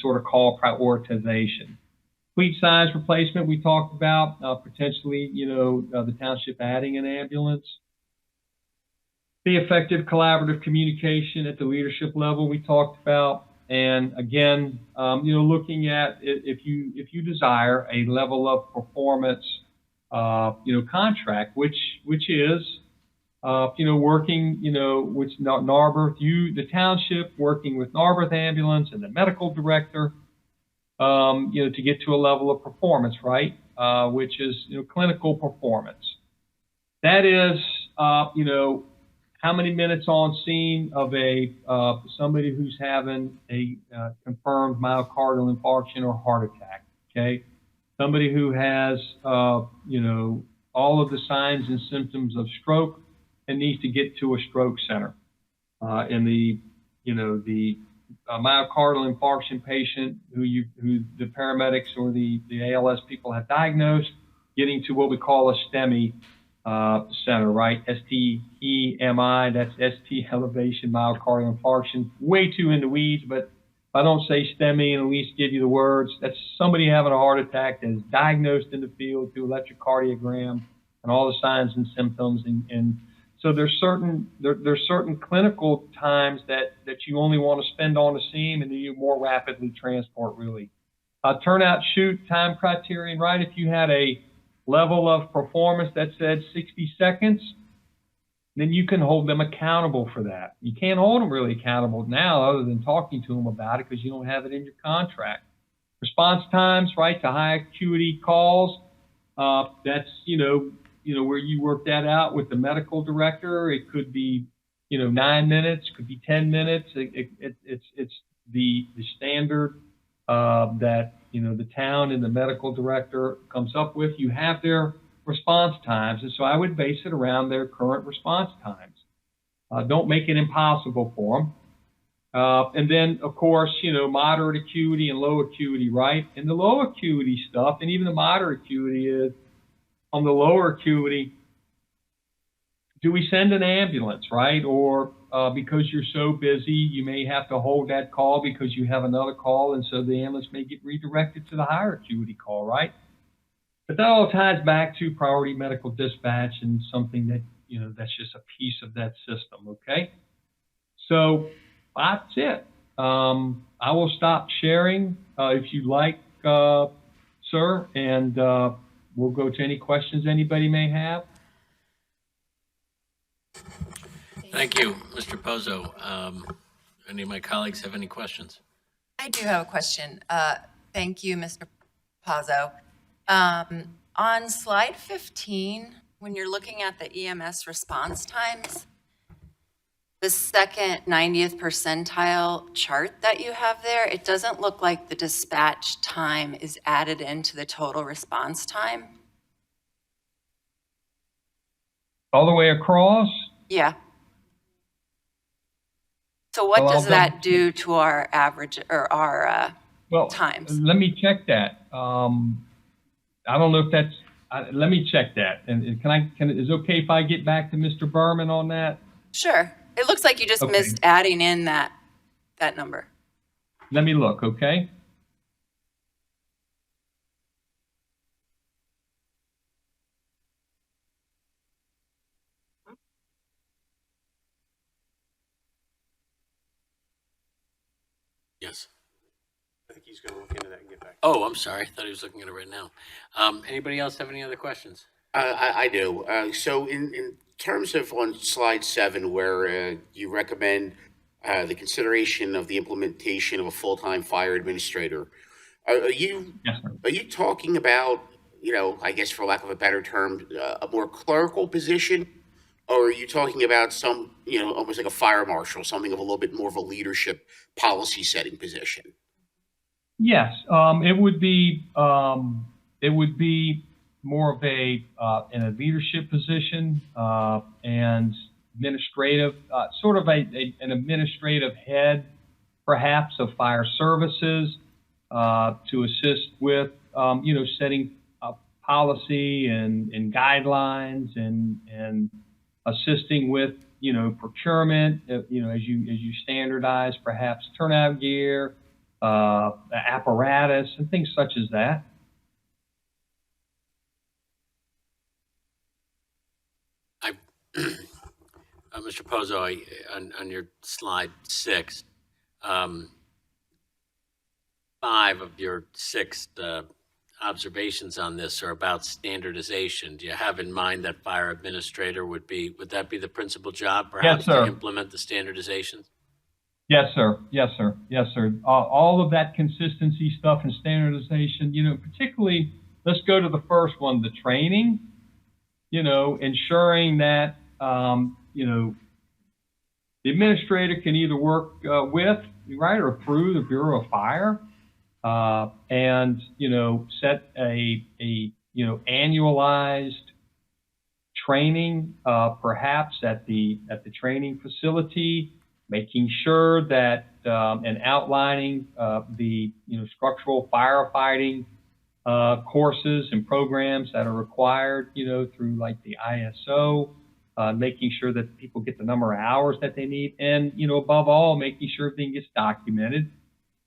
sort of call prioritization. Fleet size replacement we talked about, potentially, the township adding an ambulance. The effective collaborative communication at the leadership level we talked about. And again, looking at if you desire a level of performance, contract, which is, working, with Narber, the township working with Narber Ambulance and the medical director, to get to a level of performance, right? Which is, clinical performance. That is, how many minutes on scene of somebody who's having a confirmed myocardial infarction or heart attack, okay? Somebody who has, all of the signs and symptoms of stroke and needs to get to a stroke center. And the myocardial infarction patient who the paramedics or the ALS people have diagnosed, getting to what we call a STEMI, center, right? STEMI, that's ST elevation, myocardial infarction. Way too in the weeds, but if I don't say STEMI and at least give you the words, that's somebody having a heart attack that is diagnosed in the field through electrocardiogram and all the signs and symptoms. And so there's certain clinical times that you only want to spend on the scene, and then you more rapidly transport really. Turnout shoot time criterion, right? If you had a level of performance that said 60 seconds, then you can hold them accountable for that. You can't hold them really accountable now other than talking to them about it because you don't have it in your contract. Response times, right, to high acuity calls, that's, where you work that out with the medical director. It could be, 9 minutes, could be 10 minutes. It's the standard that, the town and the medical director comes up with. You have their response times, and so I would base it around their current response times. Don't make it impossible for them. And then, of course, moderate acuity and low acuity, right? And the low acuity stuff, and even the moderate acuity is, on the lower acuity, do we send an ambulance, right? Or because you're so busy, you may have to hold that call because you have another call, and so the ambulance may get redirected to the higher acuity call, right? But that all ties back to priority medical dispatch and something that, that's just a piece of that system, okay? So that's it. I will stop sharing if you like, sir, and we'll go to any questions anybody may have. Thank you, Mr. Pozo. Any of my colleagues have any questions? I do have a question. Thank you, Mr. Pazzo. On slide 15, when you're looking at the EMS response times, the second 90th percentile chart that you have there, it doesn't look like the dispatch time is added into the total response time. All the way across? Yeah. So what Well, does that do to our average or our times? Let me check that. I don't know if that's. Let me check that. And is it okay if I get back to Mr. Berman on that? Sure. It looks like you just Okay. missed adding in that number. Let me look, okay? Yes. I think he's going to look into that and get back. Oh, I'm sorry. I thought he was looking at it right now. Anybody else have any other questions? I do. So in terms of on slide 7, where you recommend the consideration of the implementation of a full-time fire administrator, are you Yes, sir. are you talking about, I guess for lack of a better term, a more clerical position, or are you talking about some, almost like a fire marshal, something of a little bit more of a leadership policy setting position? Yes, it would be more of a in a leadership position and administrative, sort of an administrative head, perhaps, of fire services to assist with setting policy and guidelines and assisting with procurement, as you standardize perhaps turnout gear, apparatus, and things such as that. Mr. Pozo, on your slide 6, 5 of your 6 observations on this are about standardization. Do you have in mind that fire administrator would that be the principal job, perhaps, Yes, sir. to implement the standardizations? Yes, sir. Yes, sir. Yes, sir. All of that consistency stuff and standardization, particularly, let's go to the first one, the training, ensuring that, the administrator can either work with, right, or through the Bureau of Fire and, set a annualized training, perhaps at the training facility, making sure that and outlining the structural firefighting courses and programs that are required, through like the ISO, making sure that people get the number of hours that they need, and, above all, making sure everything gets documented.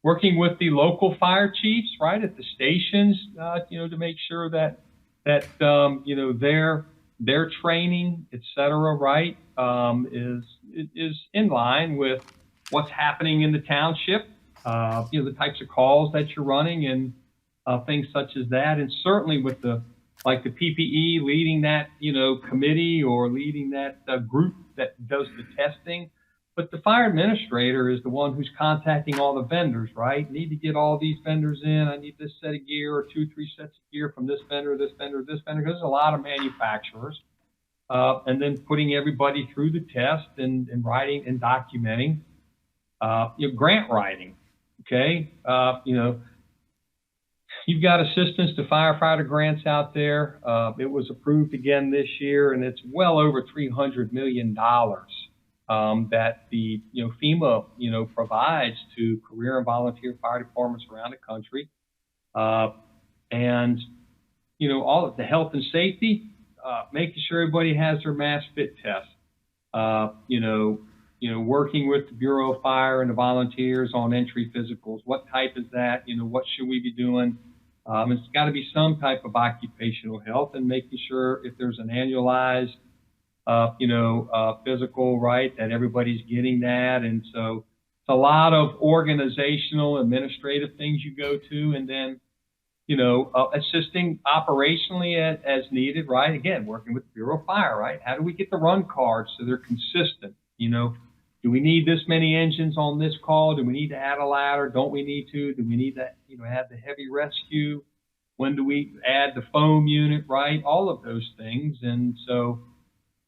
Working with the local fire chiefs, right, at the stations, to make sure that their training, et cetera, right, is in line with what's happening in the township, the types of calls that you're running and things such as that. And certainly with the PPE leading that, committee or leading that group that does the testing. But the fire administrator is the one who's contacting all the vendors, right? Need to get all these vendors in. I need this set of gear or 2-3 sets of gear from this vendor, this vendor, this vendor. There's a lot of manufacturers. And then putting everybody through the test and writing and documenting, grant writing, okay? You've got assistance to firefighter grants out there. It was approved again this year, and it's well over $300 million. That the FEMA provides to career and volunteer fire departments around the country, and all of the health and safety, making sure everybody has their mass fit test. Working with the Bureau of Fire and the volunteers on entry physicals. What type is that? What should we be doing? It's got to be some type of occupational health, and making sure if there's an annualized physical, right, that everybody's getting that. And so it's a lot of organizational, administrative things you go to, and then, assisting operationally as needed, right? Again, working with the Bureau of Fire, right? How do we get the run cards so they're consistent? Do we need this many engines on this call? Do we need to add a ladder? Don't we need to? Do we need to, add the heavy rescue? When do we add the foam unit, right? All of those things. And so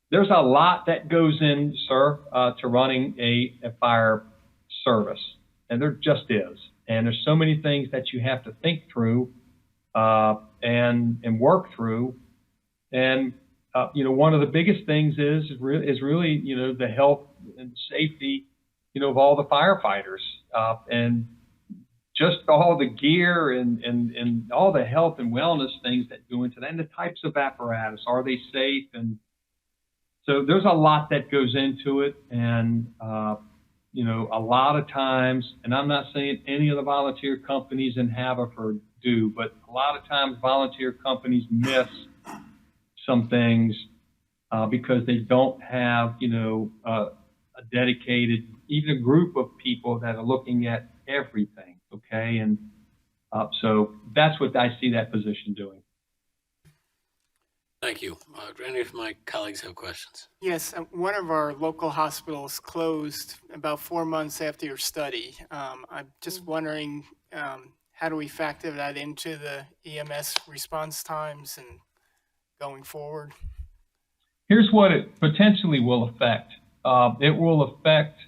there's a lot that goes in, sir, to running a fire service, and there just is. And there's so many things that you have to think through and work through. And one of the biggest things is really the health and safety of all the firefighters, and just all the gear and all the health and wellness things that go into that, and the types of apparatus. Are they safe? And so there's a lot that goes into it, and a lot of times, and I'm not saying any of the volunteer companies in Haverford do, but a lot of times volunteer companies miss some things because they don't have a dedicated, even a group of people that are looking at everything. Okay, and so that's what I see that position doing. Thank you. Do any of my colleagues have questions? Yes, one of our local hospitals closed about 4 months after your study. I'm just wondering, how do we factor that into the EMS response times and going forward? Here's what it potentially will affect. It will affect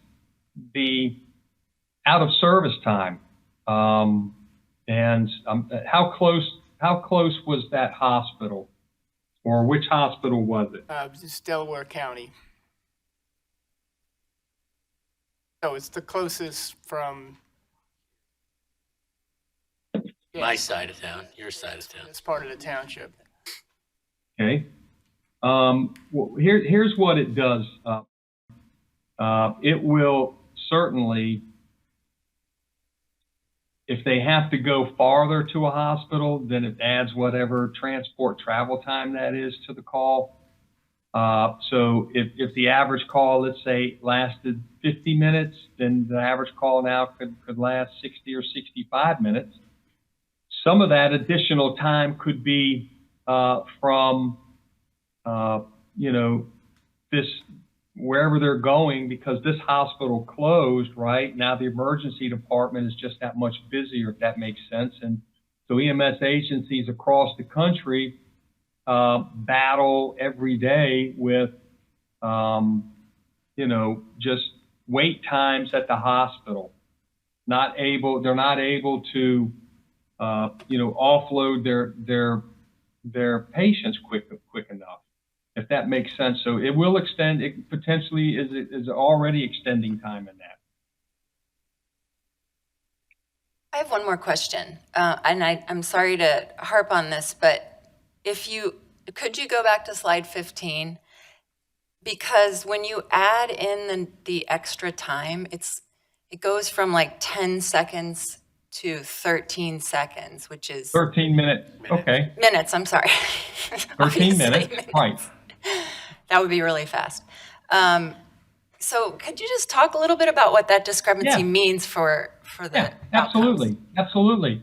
the out of service time. And how close was that hospital? Or which hospital was it? It's Delaware County. So it's the closest from My side of town, your side of town. this part of the township. Okay. Well, here's what it does. It will certainly, if they have to go farther to a hospital, then it adds whatever transport travel time that is to the call. So if the average call, let's say, lasted 50 minutes, then the average call now could last 60 or 65 minutes. Some of that additional time could be from, this, wherever they're going, because this hospital closed, right? Now the emergency department is just that much busier, if that makes sense. And so EMS agencies across the country battle every day with, just wait times at the hospital. They're not able to, offload their patients quick enough, if that makes sense. So it will extend, it potentially is already extending time in that. I have one more question, and I'm sorry to harp on this, but could you go back to slide 15? Because when you add in the extra time, it goes from like 10 seconds to 13 seconds, which is 13 minutes. Okay, minutes, I'm sorry. 13 Obviously, minutes. Right. That would be really fast. So could you just talk a little bit about what that discrepancy Yeah. means for the Yeah, outcomes? absolutely.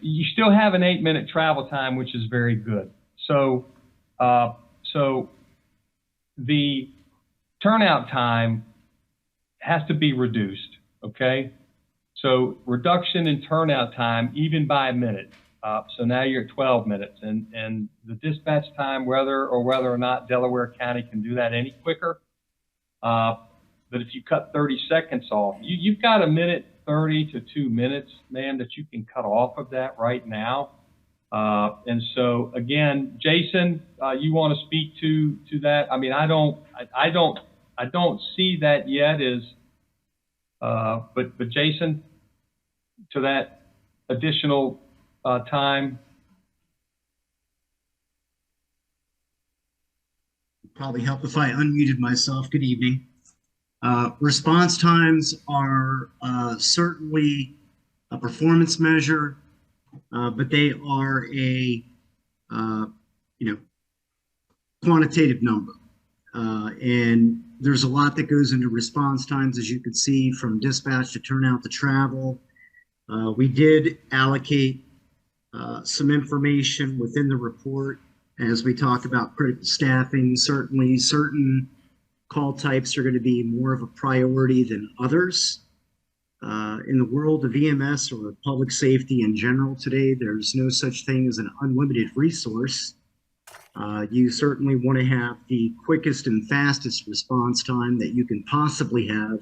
You still have an 8-minute travel time, which is very good. So the turnout time has to be reduced, okay? So reduction in turnout time, even by a minute. So now you're at 12 minutes, and the dispatch time, whether or not Delaware County can do that any quicker. But if you cut 30 seconds off, you've got a minute 30 to 2 minutes, man, that you can cut off of that right now. And so again, Jason, you want to speak to that? I mean, I don't see that yet but Jason, to that additional time. Probably help if I unmuted myself. Good evening. Response times are certainly a performance measure, but they are a quantitative number. And there's a lot that goes into response times, as you can see, from dispatch to turnout to travel. We did allocate some information within the report as we talk about critical staffing. Certainly, certain call types are going to be more of a priority than others. In the world of EMS or public safety in general today, there's no such thing as an unlimited resource. You certainly want to have the quickest and fastest response time that you can possibly have.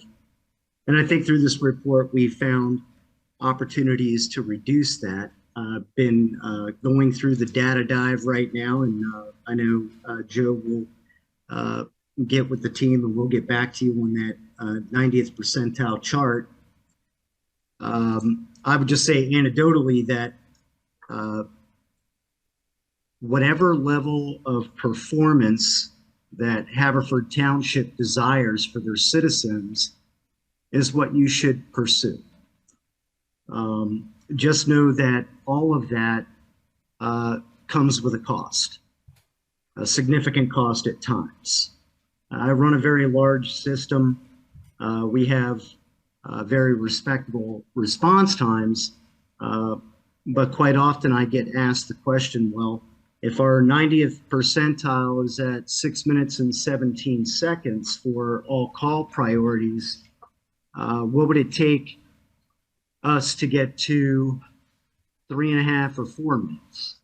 And I think through this report, we found opportunities to reduce that. I've been going through the data dive right now, and I know Joe will get with the team and we'll get back to you on that 90th percentile chart. I would just say anecdotally that whatever level of performance that Haverford Township desires for their citizens is what you should pursue. Just know that all of that comes with a cost, a significant cost at times. I run a very large system. We have very respectable response times, but quite often I get asked the question, well, if our 90th percentile is at 6 minutes and 17 seconds for all call priorities, what would it take us to get to 3.5 or 4 minutes?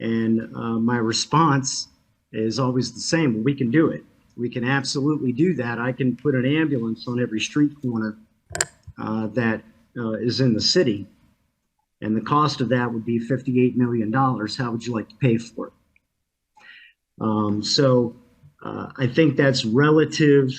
And my response is always the same. Well, we can do it. We can absolutely do that. I can put an ambulance on every street corner that is in the city, and the cost of that would be $58 million. How would you like to pay for it? So I think that's relative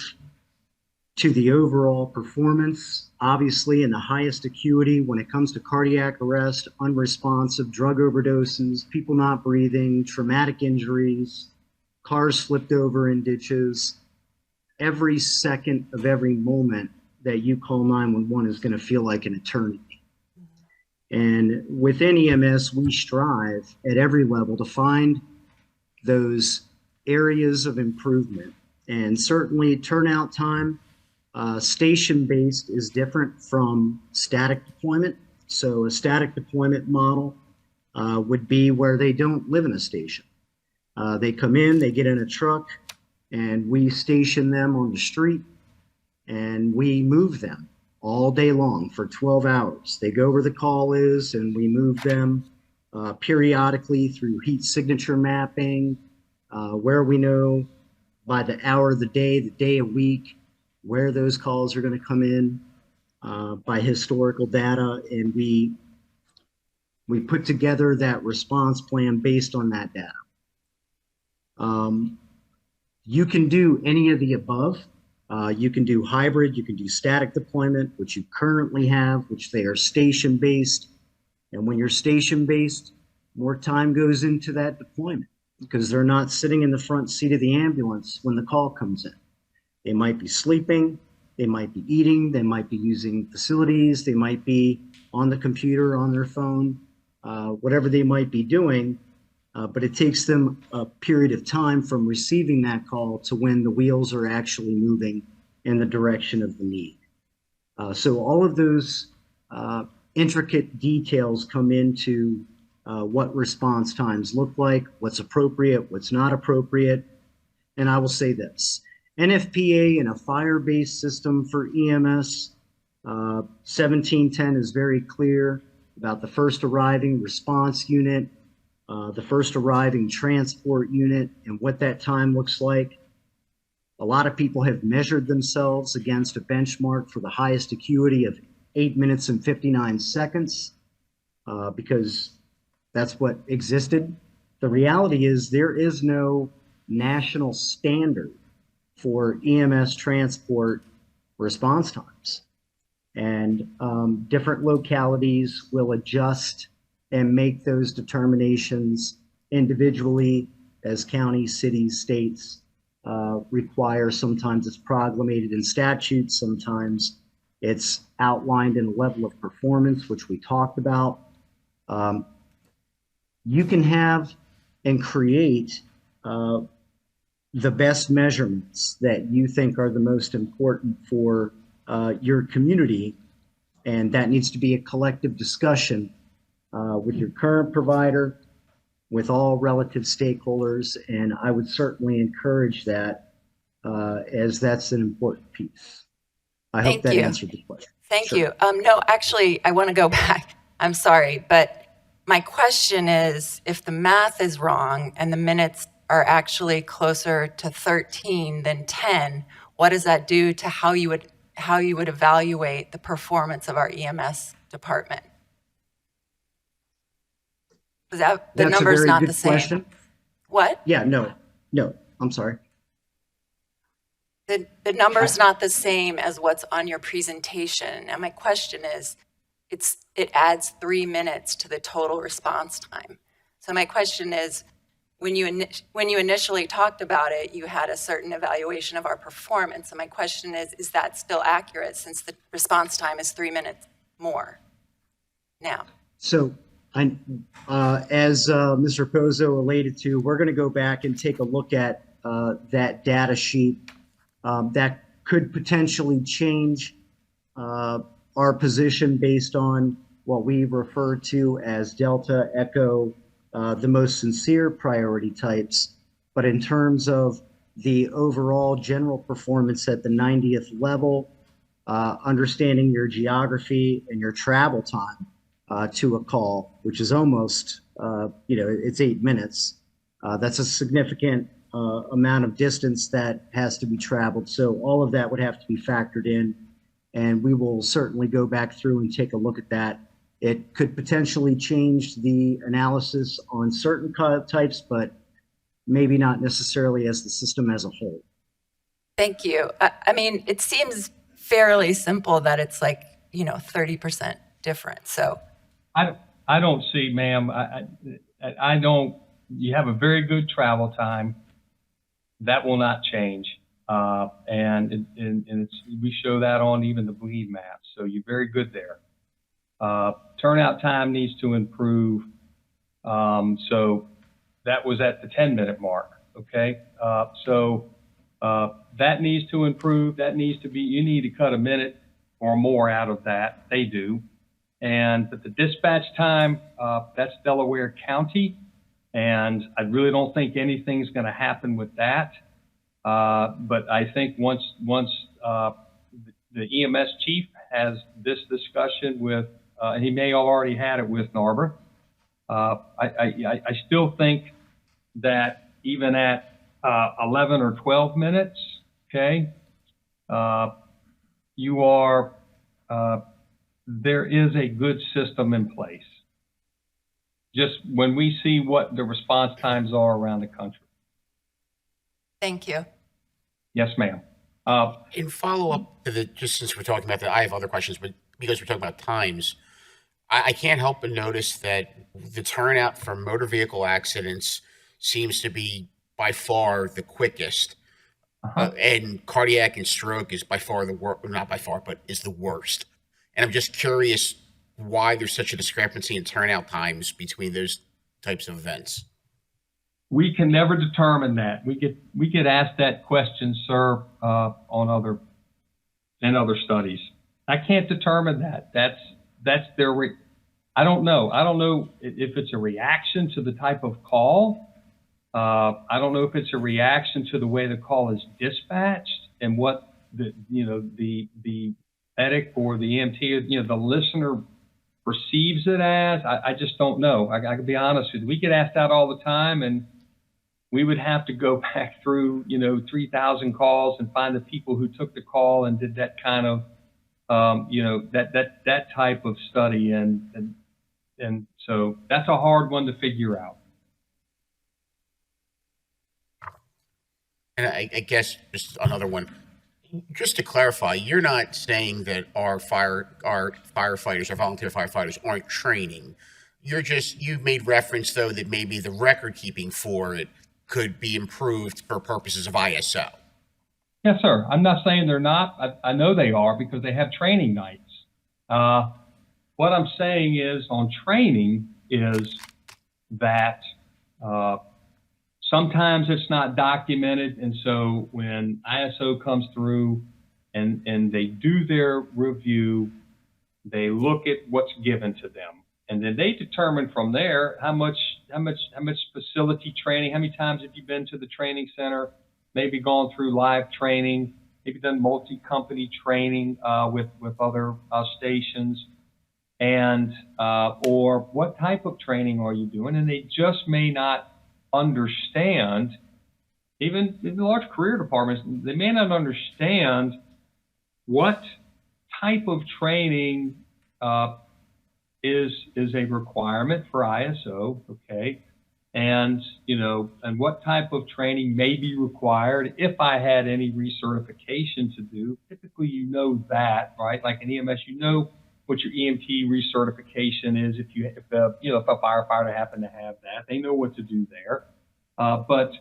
to the overall performance. Obviously, in the highest acuity, when it comes to cardiac arrest, unresponsive, drug overdoses, people not breathing, traumatic injuries, cars flipped over in ditches, every second of every moment that you call 911 is going to feel like an eternity. And within EMS, we strive at every level to find those areas of improvement. And certainly turnout time, station-based is different from static deployment. So a static deployment model would be where they don't live in a station. They come in, they get in a truck, and we station them on the street, and we move them all day long for 12 hours. They go where the call is, and we move them periodically through heat signature mapping, where we know by the hour of the day of week, where those calls are going to come in by historical data, and we put together that response plan based on that data. You can do any of the above. You can do hybrid, you can do static deployment, which you currently have, which they are station-based. And when you're station-based, more time goes into that deployment because they're not sitting in the front seat of the ambulance when the call comes in. They might be sleeping, they might be eating, they might be using facilities, they might be on the computer, on their phone, whatever they might be doing. But it takes them a period of time from receiving that call to when the wheels are actually moving in the direction of the need. So all of those intricate details come into what response times look like, what's appropriate, what's not appropriate. And I will say this, NFPA in a fire-based system for EMS, 1710 is very clear about the first arriving response unit, the first arriving transport unit, and what that time looks like. A lot of people have measured themselves against a benchmark for the highest acuity of 8 minutes and 59 seconds because that's what existed. The reality is there is no national standard for EMS transport response times. And different localities will adjust and make those determinations individually as counties, cities, states require. Sometimes it's proclamated in statute, sometimes it's outlined in a level of performance, which we talked about. You can have and create the best measurements that you think are the most important for your community, and that needs to be a collective discussion with your current provider, with all relative stakeholders, and I would certainly encourage that as that's an important piece. I hope Thank that you. answered the question. Thank Sure. you. No, actually, I want to go back. I'm sorry, but my question is, if the math is wrong and the minutes are actually closer to 13 than 10, what does that do to how you would evaluate the performance of our EMS department? Is that the That's a number's very not good the same? question. What? Yeah, no, I'm sorry. The number's not the same as what's on your presentation. And my question is, it adds 3 minutes to the total response time. So my question is, when you initially talked about it, you had a certain evaluation of our performance. And my question is that still accurate since the response time is 3 minutes more now? So as Mr. Pozo related to, we're going to go back and take a look at that data sheet that could potentially change our position based on what we refer to as Delta, Echo, the most sincere priority types. But in terms of the overall general performance at the 90th level, understanding your geography and your travel time to a call, which is almost, it's 8 minutes. That's a significant amount of distance that has to be traveled. So all of that would have to be factored in, and we will certainly go back through and take a look at that. It could potentially change the analysis on certain types, but maybe not necessarily as the system as a whole. Thank you. I mean, it seems fairly simple that it's like, 30% different. So I don't see, ma'am, I don't, you have a very good travel time. That will not change. And we show that on even the bleed map. So you're very good there. Turnout time needs to improve. So that was at the 10-minute mark. Okay. So that needs to improve. That needs to be, you need to cut a minute or more out of that. They do. But the dispatch time, that's Delaware County. And I really don't think anything's going to happen with that. But I think once the EMS chief has this discussion with, and he may have already had it with Narber, I still think that even at 11 or 12 minutes, okay, you are, there is a good system in place. Just when we see what the response times are around the country. thank you. Yes, ma'am. In follow-up to the, just since we're talking about that, I have other questions, but because we're talking about times, I can't help but notice that the turnout for motor vehicle accidents seems to be by far the quickest. And cardiac and stroke is by far the worst, not by far, but is the worst. And I'm just curious why there's such a discrepancy in turnout times between those types of events. We can never determine that. We get asked that question, sir, on other studies. I can't determine that. That's their. I don't know. I don't know if it's a reaction to the type of call. I don't know if it's a reaction to the way the call is dispatched and what the medic or the EMT, the listener perceives it as. I just don't know. I can be honest with you. We get asked that all the time, and we would have to go back through, 3,000 calls and find the people who took the call and did that kind of, that type of study. And so that's a hard one to figure out. And I guess just another one, just to clarify, you're not saying that our firefighters, our volunteer firefighters aren't training. You made reference though that maybe the record keeping for it could be improved for purposes of ISO. Yes, sir. I'm not saying they're not. I know they are because they have training nights. What I'm saying is on training is that sometimes it's not documented. And so when ISO comes through and they do their review, they look at what's given to them. And then they determine from there how much facility training, how many times have you been to the training center, maybe gone through live training, maybe done multi-company training with other stations, and or what type of training are you doing? And they just may not understand, even in the large career departments, they may not understand what type of training is a requirement for ISO, okay? And, and what type of training may be required if I had any recertification to do. Typically, that, right? Like in EMS, what your EMT recertification is if a firefighter happened to have that. They know what to do there. But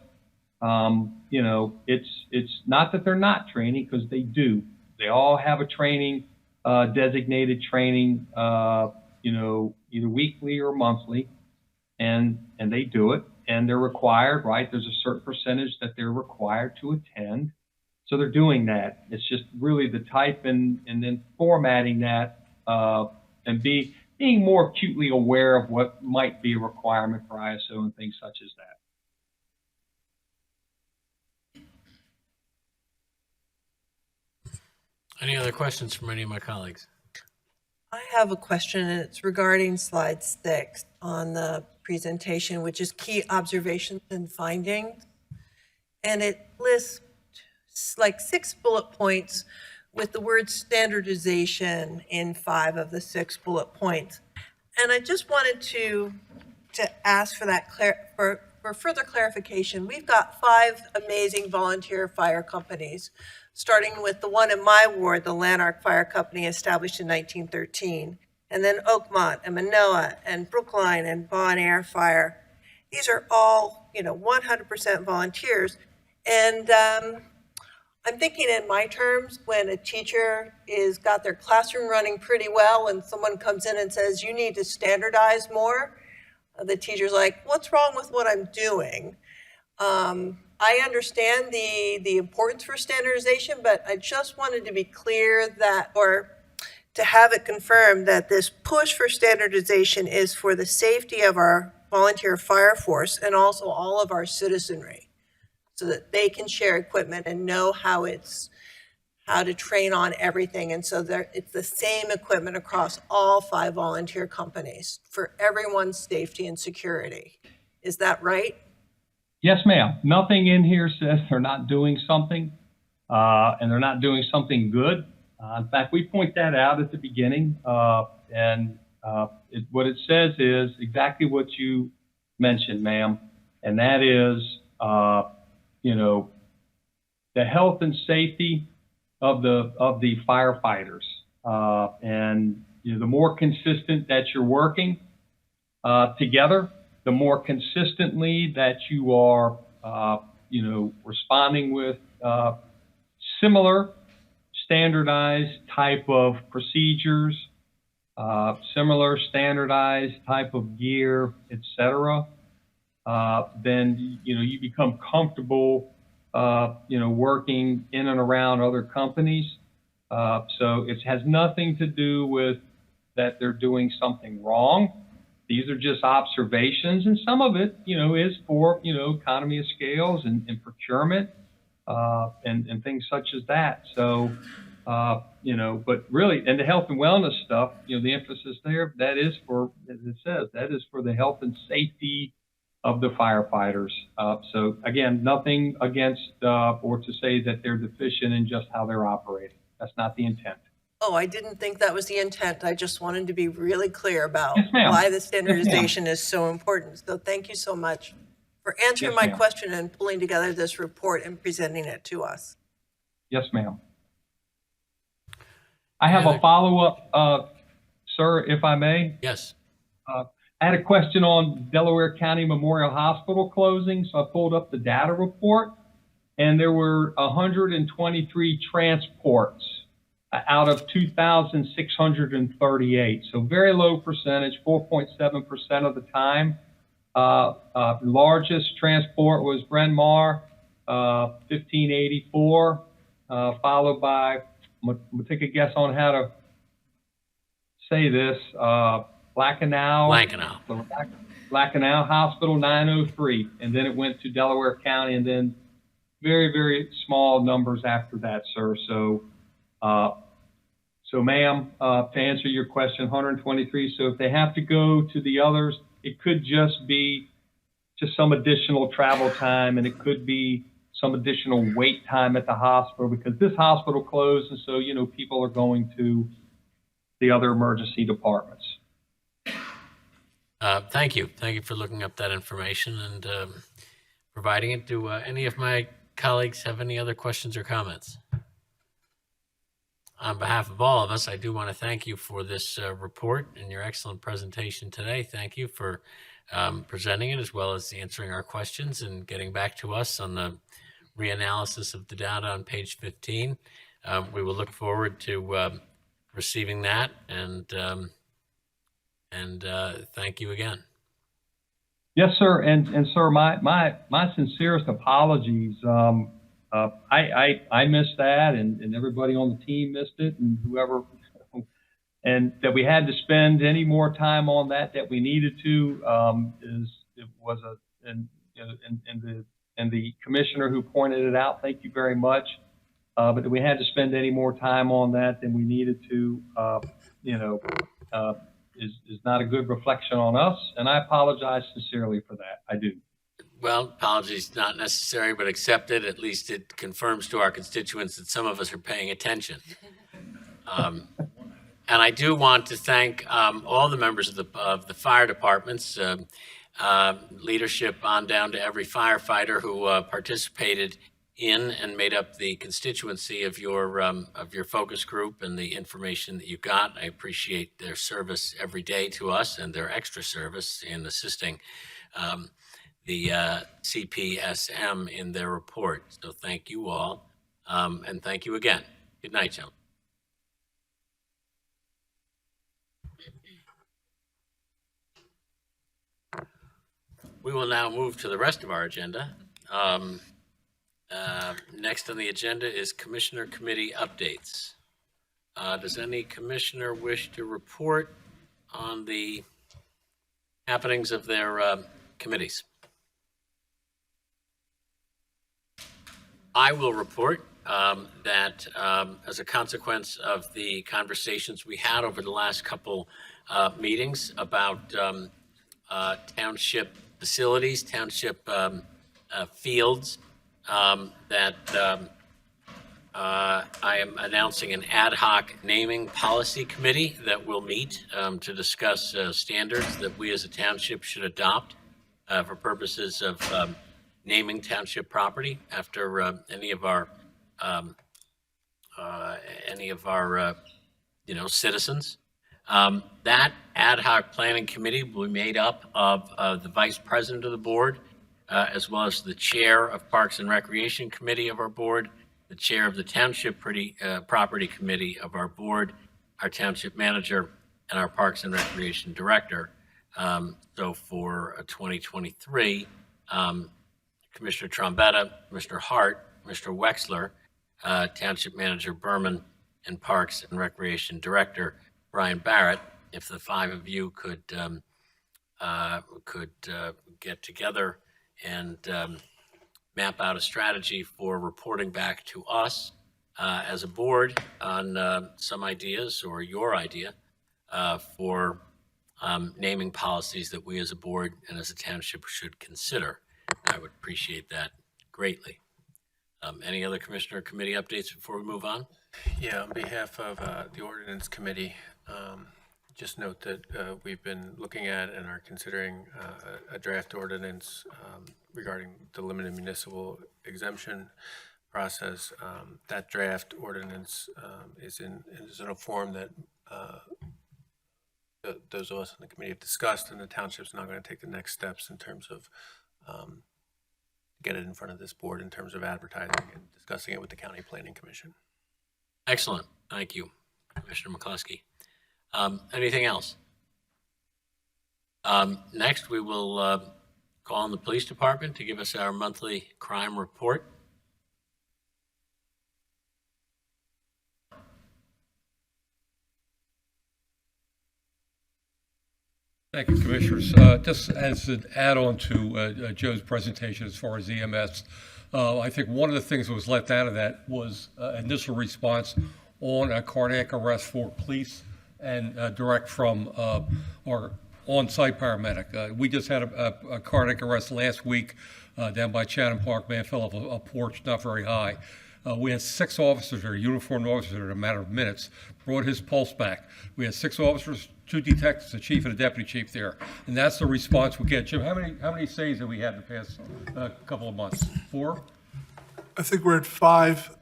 it's not that they're not training, because they do. They all have a training, designated training, either weekly or monthly, and they do it, and they're required, right? There's a certain percentage that they're required to attend. So they're doing that. It's just really the type and then formatting that and being more acutely aware of what might be a requirement for ISO and things such as that. Any other questions from any of my colleagues? I have a question, and it's regarding slide 6 on the presentation, which is key observations and findings. And it lists like 6 bullet points with the word standardization in 5 of the 6 bullet points. And I just wanted to ask for that for further clarification. We've got 5 amazing volunteer fire companies, starting with the one in my ward, the Lanark Fire Company, established in 1913, and then Oakmont and Manoa and Brookline and Bon Air Fire. These are all, 100% volunteers. And I'm thinking in my terms, when a teacher is got their classroom running pretty well and someone comes in and says, you need to standardize more, the teacher's like, what's wrong with what I'm doing? I understand the importance for standardization, but I just wanted to be clear that, or to have it confirmed that this push for standardization is for the safety of our volunteer fire force and also all of our citizenry, so that they can share equipment and know how to train on everything. And so it's the same equipment across all 5 volunteer companies for everyone's safety and security. Is that right? Yes, ma'am. Nothing in here says they're not doing something, and they're not doing something good. In fact, we point that out at the beginning, what it says is exactly what you mentioned, ma'am, and that is, the health and safety of the firefighters. And the more consistent that you're working together, the more consistently that you are, responding with similar standardized type of procedures, similar standardized type of gear, etc., then you become comfortable, working in and around other companies. So it has nothing to do with that they're doing something wrong. These are just observations, and some of it, is for economy of scales and procurement and things such as that. So. But really, and the health and wellness stuff, the emphasis there, that is for, as it says, that is for the health and safety of the firefighters. So again, nothing against or to say that they're deficient in just how they're operating. That's not the intent. Oh, I didn't think that was the intent. I just wanted to be really clear about Yes, ma'am. why the standardization is so important. So thank you so much for answering Yes, my ma'am. question and pulling together this report and presenting it to us. Yes, ma'am. I have a follow-up, sir, if I may. Yes. I had a question on Delaware County Memorial Hospital closing, so I pulled up the data report, and there were 123 transports out of 2,638. So very low percentage, 4.7% of the time. Largest transport was Bryn Mawr, 1584, followed by, I'm gonna take a guess on how to say this, Lacanau Hospital, 903, and then it went to Delaware County, and then very, very small numbers after that, sir. So, ma'am, to answer your question, 123. So if they have to go to the others, it could just be some additional travel time, and it could be some additional wait time at the hospital because this hospital closed, and so people are going to the other emergency departments. Thank you. Thank you for looking up that information and providing it. Do any of my colleagues have any other questions or comments? On behalf of all of us, I do want to thank you for this report and your excellent presentation today. Thank you for presenting it as well as answering our questions and getting back to us on the reanalysis of the data on page 15. We will look forward to receiving that and thank you again. Yes, sir. And sir, my sincerest apologies. I missed that, and everybody on the team missed it, and whoever, and that we had to spend any more time on that we needed to and the commissioner who pointed it out. Thank you very much. But that we had to spend any more time on that than we needed to, is not a good reflection on us, and I apologize sincerely for that. I do. Well, apologies not necessary, but accepted. At least it confirms to our constituents that some of us are paying attention. And I do want to thank all the members of the fire departments, leadership on down to every firefighter who participated in and made up the constituency of your focus group and the information that you got. I appreciate their service every day to us and their extra service in assisting the CPSM in their report. So thank you all, and thank you again. Good night, gentlemen. We will now move to the rest of our agenda. Next on the agenda is Commissioner Committee updates. Does any commissioner wish to report on the happenings of their committees? I will report that as a consequence of the conversations we had over the last couple meetings about township facilities, township fields, that I am announcing an ad hoc naming policy committee that will meet to discuss standards that we as a township should adopt for purposes of naming township property after any of our any of our, citizens. That ad hoc planning committee will be made up of the vice president of the board, as well as the chair of Parks and Recreation Committee of our board, the chair of the Township Property Committee of our board, our township manager, and our Parks and Recreation Director. So for 2023, Commissioner Trombetta, Mr. Hart, Mr. Wexler, Township Manager Berman, and Parks and Recreation Director Brian Barrett. If the five of you could get together and map out a strategy for reporting back to us as a board on some ideas or your idea for naming policies that we as a board and as a township should consider. I would appreciate that greatly. Any other commissioner committee updates before we move on? Yeah, on behalf of the Ordinance Committee, just note that we've been looking at and are considering a draft ordinance regarding the limited municipal exemption process. That draft ordinance is in a form that those of us in the committee have discussed, and the township's now going to take the next steps in terms of get it in front of this board in terms of advertising and discussing it with the County Planning Commission. Excellent. Thank you, Commissioner McCluskey. Anything else? Next, we will call on the police department to give us our monthly crime report. Thank you, Commissioners. Just as an add-on to Joe's presentation as far as EMS, I think one of the things that was left out of that was initial response on a cardiac arrest for police and direct from our on-site paramedic. We just had a cardiac arrest last week down by Chatham Park. Man fell off a porch not very high. We had 6 officers there, uniformed officers, in a matter of minutes, brought his pulse back. We had 6 officers, 2 detectives, a chief and a deputy chief there. And that's the response we get. Jim, how many stays have we had in the past couple of months? 4? I think we're at 5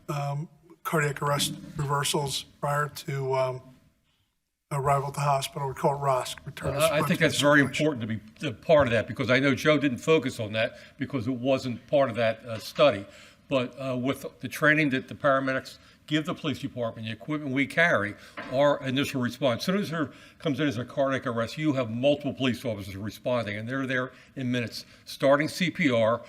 cardiac arrest reversals prior to arrival at the hospital. We call it ROSC. I think that's very important to be a part of that, because I know Joe didn't focus on that because it wasn't part of that study. But with the training that the paramedics give the police department, the equipment we carry, our initial response. As soon as there comes in as a cardiac arrest, you have multiple police officers responding, and they're there in minutes, starting CPR,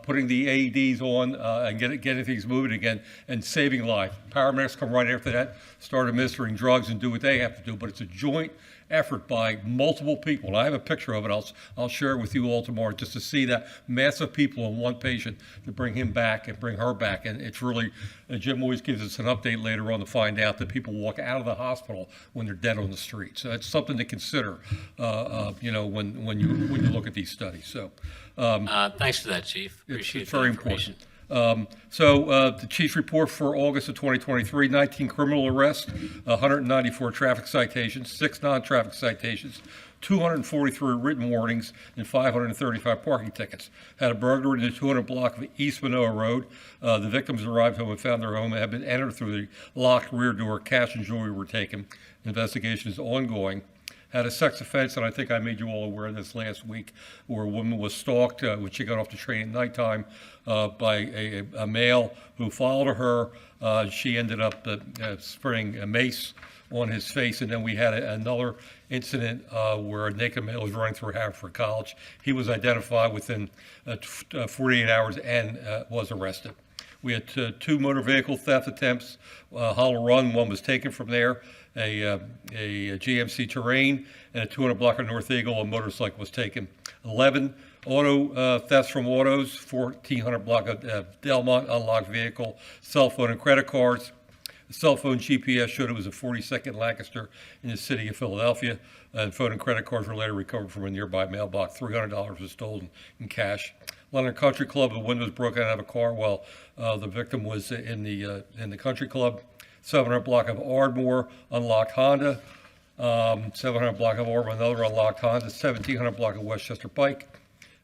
putting the AEDs on, and getting things moving again, and saving life. Paramedics come right after that, start administering drugs and do what they have to do, but it's a joint effort by multiple people. And I have a picture of it. I'll share it with you all tomorrow, just to see that mass of people in one patient to bring him back and bring her back. And it's really, Jim always gives us an update later on to find out that people walk out of the hospital when they're dead on the street. So it's something to consider, when you look at these studies. So thanks for that, Chief. Appreciate it's very that information. important. The chief's report for August of 2023, 19 criminal arrests, 194 traffic citations, 6 non-traffic citations, 243 written warnings, and 535 parking tickets. Had a burglary in the 200 block of East Manoa Road. The victims arrived home and found their home had been entered through the locked rear door. Cash and jewelry were taken. Investigation is ongoing. Had a sex offense, and I think I made you all aware of this last week, where a woman was stalked when she got off the train at nighttime by a male who followed her. She ended up spraying a mace on his face, and then we had another incident where a naked male was running through Haverford College. He was identified within 48 hours and was arrested. We had 2 motor vehicle theft attempts. Hollow Run, one was taken from there. A GMC Terrain and a 200 block of North Eagle, a motorcycle was taken. 11 auto thefts from autos, 1400 block of Delmont unlocked vehicle, cell phone and credit cards. The cell phone GPS showed it was a 42nd Lancaster in the city of Philadelphia, and phone and credit cards were later recovered from a nearby mailbox. $300 was stolen in cash. London Country Club, the windows broken out of a car while the victim was in the country club. 700 block of Ardmore, unlocked Honda. 700 block of Ardmore, another unlocked Honda. 1700 block of Westchester Pike.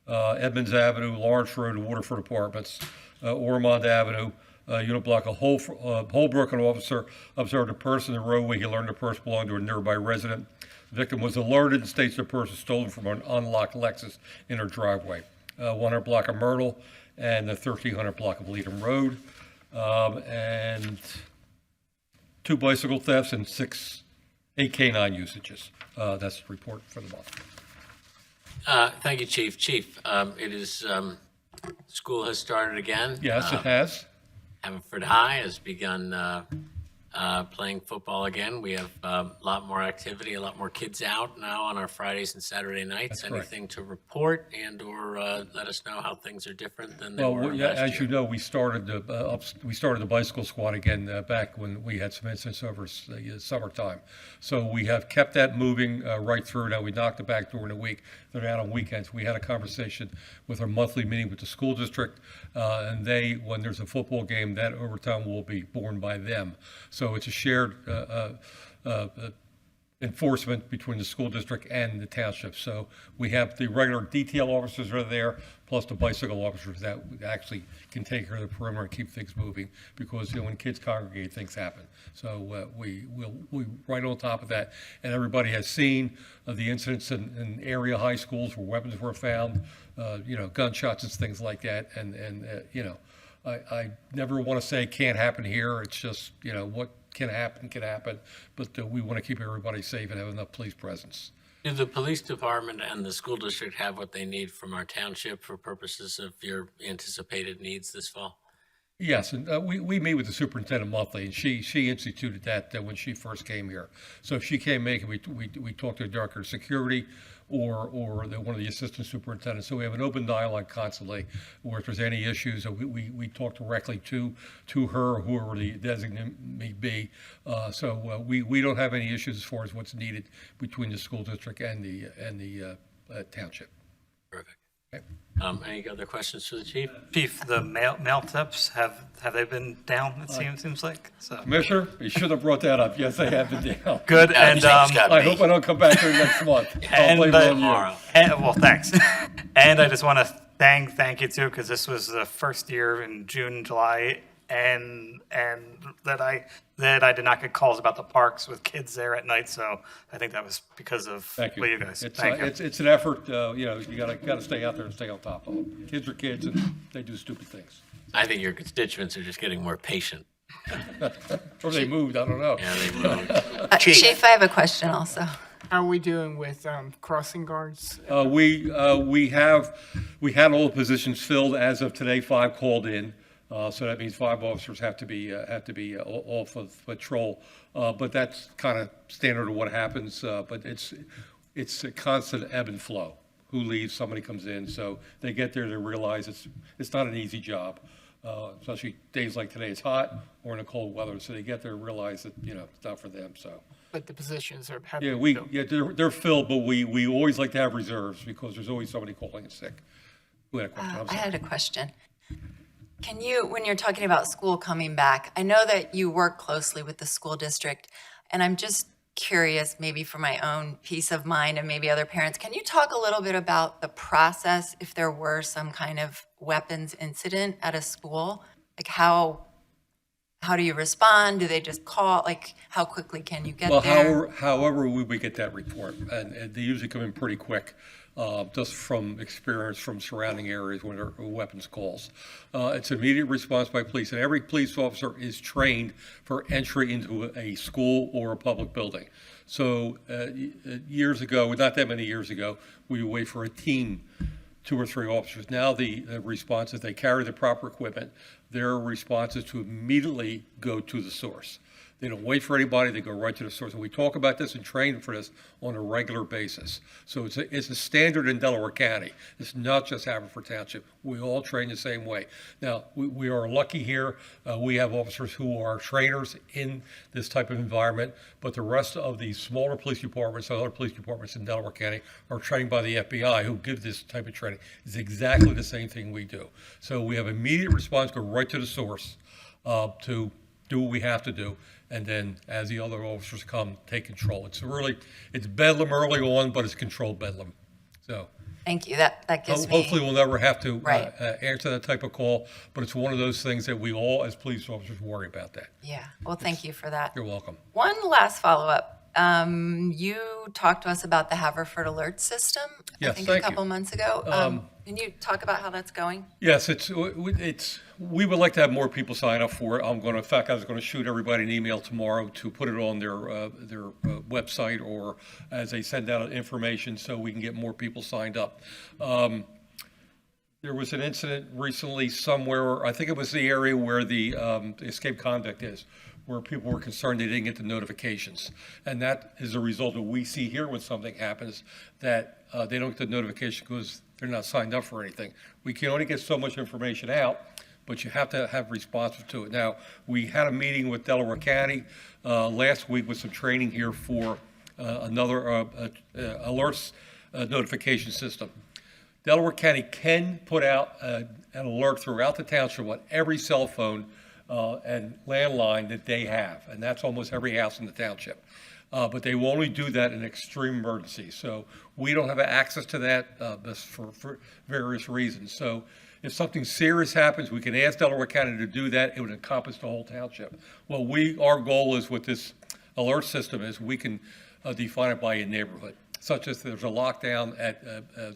Edmonds Avenue, Lawrence Road, Waterford Apartments, Ormond Avenue, unit block of Holbrook. An officer observed a person in the roadway. He learned the person belonged to a nearby resident. The victim was alerted and states the person stolen from an unlocked Lexus in her driveway. 100 block of Myrtle and the 1300 block of Leadham Road. And 2 bicycle thefts and 8 canine usages. That's the report for the month. Thank you, Chief. Chief, it is, school has started again. Yes, it has. Haverford High has begun playing football again. We have a lot more activity, a lot more kids out now on our Fridays and Saturday nights. That's correct. Anything to report and/or let us know how things are different than they Well, were yeah, last as year? you know, we started the bicycle squad again back when we had some incidents over the summertime. So we have kept that moving right through. Now, we knocked it back during the week. They're out on weekends. We had a conversation with our monthly meeting with the school district, and when there's a football game, that overtime will be borne by them. So it's a shared enforcement between the school district and the township. So we have the regular detail officers are there, plus the bicycle officers that actually can take care of the perimeter and keep things moving, because when kids congregate, things happen. So we're right on top of that. And everybody has seen the incidents in area high schools where weapons were found, gunshots and things like that. And I never want to say it can't happen here. It's just, what can happen, but we want to keep everybody safe and have enough police presence. Do the police department and the school district have what they need from our township for purposes of your anticipated needs this fall? Yes, and we meet with the superintendent monthly, and she instituted that when she first came here. So if she came in, we talked to the director of security or one of the assistant superintendents. So we have an open dialogue constantly, where if there's any issues, we talk directly to her, whoever the designate may be. So we don't have any issues as far as what's needed between the school district and the township. Perfect. Any other questions for the chief? Chief, the mail tips, have they been down, it seems like? So Commissioner, you should have brought that up. Yes, they have been down. good, and I hope I don't come back here next month. I'll blame it on you. well, thanks. And I just want to thank you too, because this was the first year in June, July, and that I did not get calls about the parks with kids there at night. So I think that was because of Thank you. you guys. Thank you. It's an effort. You gotta stay out there and stay on top of them. Kids are kids, and they do stupid things. I think your constituents are just getting more patient. Or they moved. I don't know. Yeah, they moved. Chief, I have a question also. How are we doing with crossing guards? We had all the positions filled as of today. 5 called in. So that means 5 officers have to be off of patrol, but that's kind of standard of what happens. But it's a constant ebb and flow. Who leaves, somebody comes in. So they get there, they realize it's not an easy job, especially days like today. It's hot or in the cold weather. So they get there and realize that it's not for them. So. But the positions are. They're filled, but we always like to have reserves because there's always somebody calling in sick. Who had a question? I had a question. Can you, when you're talking about school coming back, I know that you work closely with the school district, and I'm just curious, maybe for my own peace of mind and maybe other parents, can you talk a little bit about the process if there were some kind of weapons incident at a school? Like how do you respond? Do they just call? Like how quickly can you get there? However we get that report, and they usually come in pretty quick. Just from experience from surrounding areas when there are weapons calls. It's immediate response by police, and every police officer is trained for entry into a school or a public building. So years ago, not that many years ago, we would wait for a team, 2 or 3 officers. Now the response is they carry the proper equipment. Their response is to immediately go to the source. They don't wait for anybody. They go right to the source. And we talk about this and train for this on a regular basis. So it's a standard in Delaware County. It's not just Haverford Township. We all train the same way. Now, we are lucky here. We have officers who are trainers in this type of environment, but the rest of the smaller police departments, other police departments in Delaware County are trained by the FBI who give this type of training. It's exactly the same thing we do. So we have immediate response, go right to the source to do what we have to do. And then as the other officers come, take control. It's bedlam early on, but it's controlled bedlam. So Thank you. That gives me. Hopefully, we'll never have to Right. answer that type of call, but it's one of those things that we all, as police officers, worry about that. Yeah. Well, thank you for that. You're welcome. One last follow-up. You talked to us about the Haverford Alert System, I Yes, think thank a you. couple months ago. Can you talk about how that's going? Yes, we would like to have more people sign up for it. In fact, I was going to shoot everybody an email tomorrow to put it on their website or as they send out information so we can get more people signed up. There was an incident recently somewhere, I think it was the area where the escaped convict is, where people were concerned they didn't get the notifications. And that is a result of we see here when something happens that they don't get the notification because they're not signed up for anything. We can only get so much information out, but you have to have responses to it. Now, we had a meeting with Delaware County last week with some training here for another alerts notification system. Delaware County can put out an alert throughout the township on every cell phone and landline that they have, and that's almost every house in the township. But they will only do that in extreme emergency. So we don't have access to that for various reasons. So if something serious happens, we can ask Delaware County to do that. It would encompass the whole township. Well, our goal is with this alert system is we can define it by a neighborhood, such as there's a lockdown at,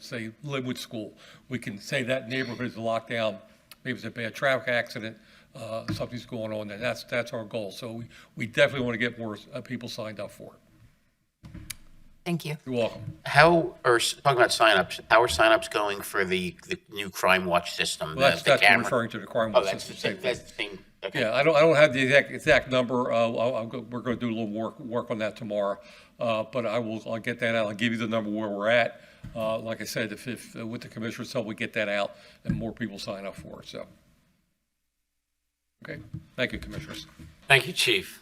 say, Linwood School. We can say that neighborhood is a lockdown. Maybe it's a bad traffic accident. Something's going on there. That's our goal. So we definitely want to get more people signed up for it. Thank you. You're welcome. Talking about signups, how are signups going for the new Crime Watch system? Well, that's the camera? referring to the Crime Oh, Watch that's the system. same, that's the same, okay. Yeah, I don't have the exact number. We're going to do a little work on that tomorrow. But I'll get that out. I'll give you the number where we're at. Like I said, if with the commissioner's help, we get that out and more people sign up for it. So, okay. Thank you, commissioners. Thank you, Chief.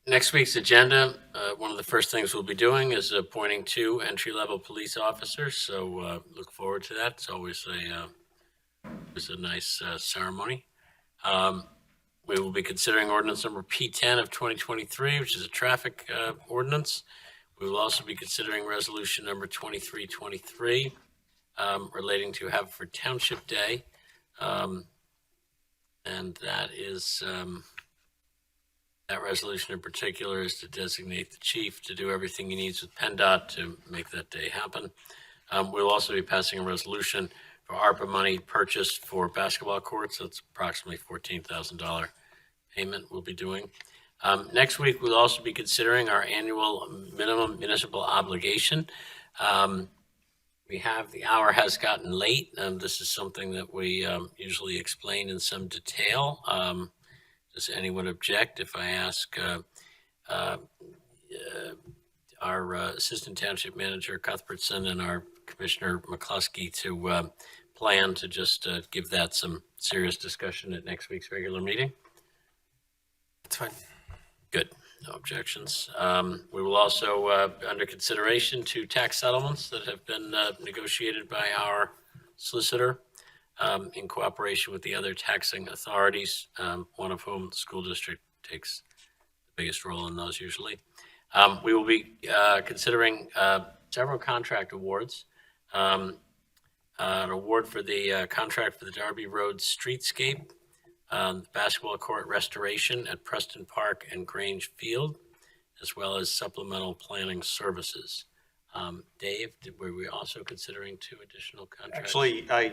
Next week's agenda, one of the first things we'll be doing is appointing 2 entry-level police officers. So look forward to that. It's always a nice ceremony. We will be considering ordinance number P10 of 2023, which is a traffic ordinance. We will also be considering resolution number 2323 relating to Haverford Township Day. And that is, that resolution in particular is to designate the chief to do everything he needs with PennDOT to make that day happen. We'll also be passing a resolution for ARPA money purchased for basketball courts. That's approximately $14,000 payment we'll be doing. Next week, we'll also be considering our annual minimum municipal obligation. The hour has gotten late. This is something that we usually explain in some detail. Does anyone object if I ask our Assistant Township Manager Cuthbertson and our Commissioner McCluskey to plan to just give that some serious discussion at next week's regular meeting? That's fine. Good. No objections. We will also, under consideration, 2 tax settlements that have been negotiated by our solicitor in cooperation with the other taxing authorities, one of whom the school district takes the biggest role in those usually. We will be considering several contract awards. An award for the contract for the Darby Road streetscape, basketball court restoration at Preston Park and Grange Field, as well as supplemental planning services. Dave, were we also considering 2 additional contracts? Actually, I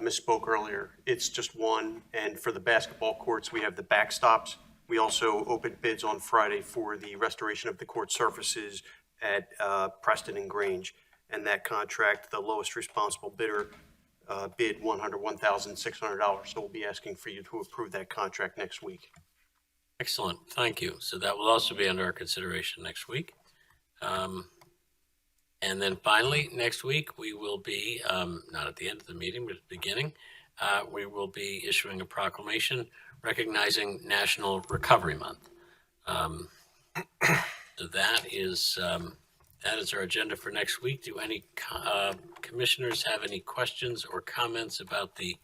misspoke earlier. It's just one, and for the basketball courts, we have the backstops. We also opened bids on Friday for the restoration of the court surfaces at Preston and Grange. And that contract, the lowest responsible bidder bid $101,600. So we'll be asking for you to approve that contract next week. Excellent, thank you. So that will also be under our consideration next week. And then finally, next week, we will be, not at the end of the meeting, but at the beginning, we will be issuing a proclamation recognizing National Recovery Month. So that is our agenda for next week. Do any commissioners have any questions or comments about the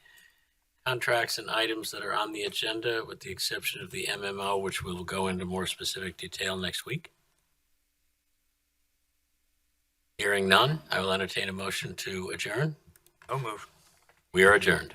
contracts and items that are on the agenda, with the exception of the MMO, which we will go into more specific detail next week? Hearing none, I will entertain a motion to adjourn. No move. We are adjourned.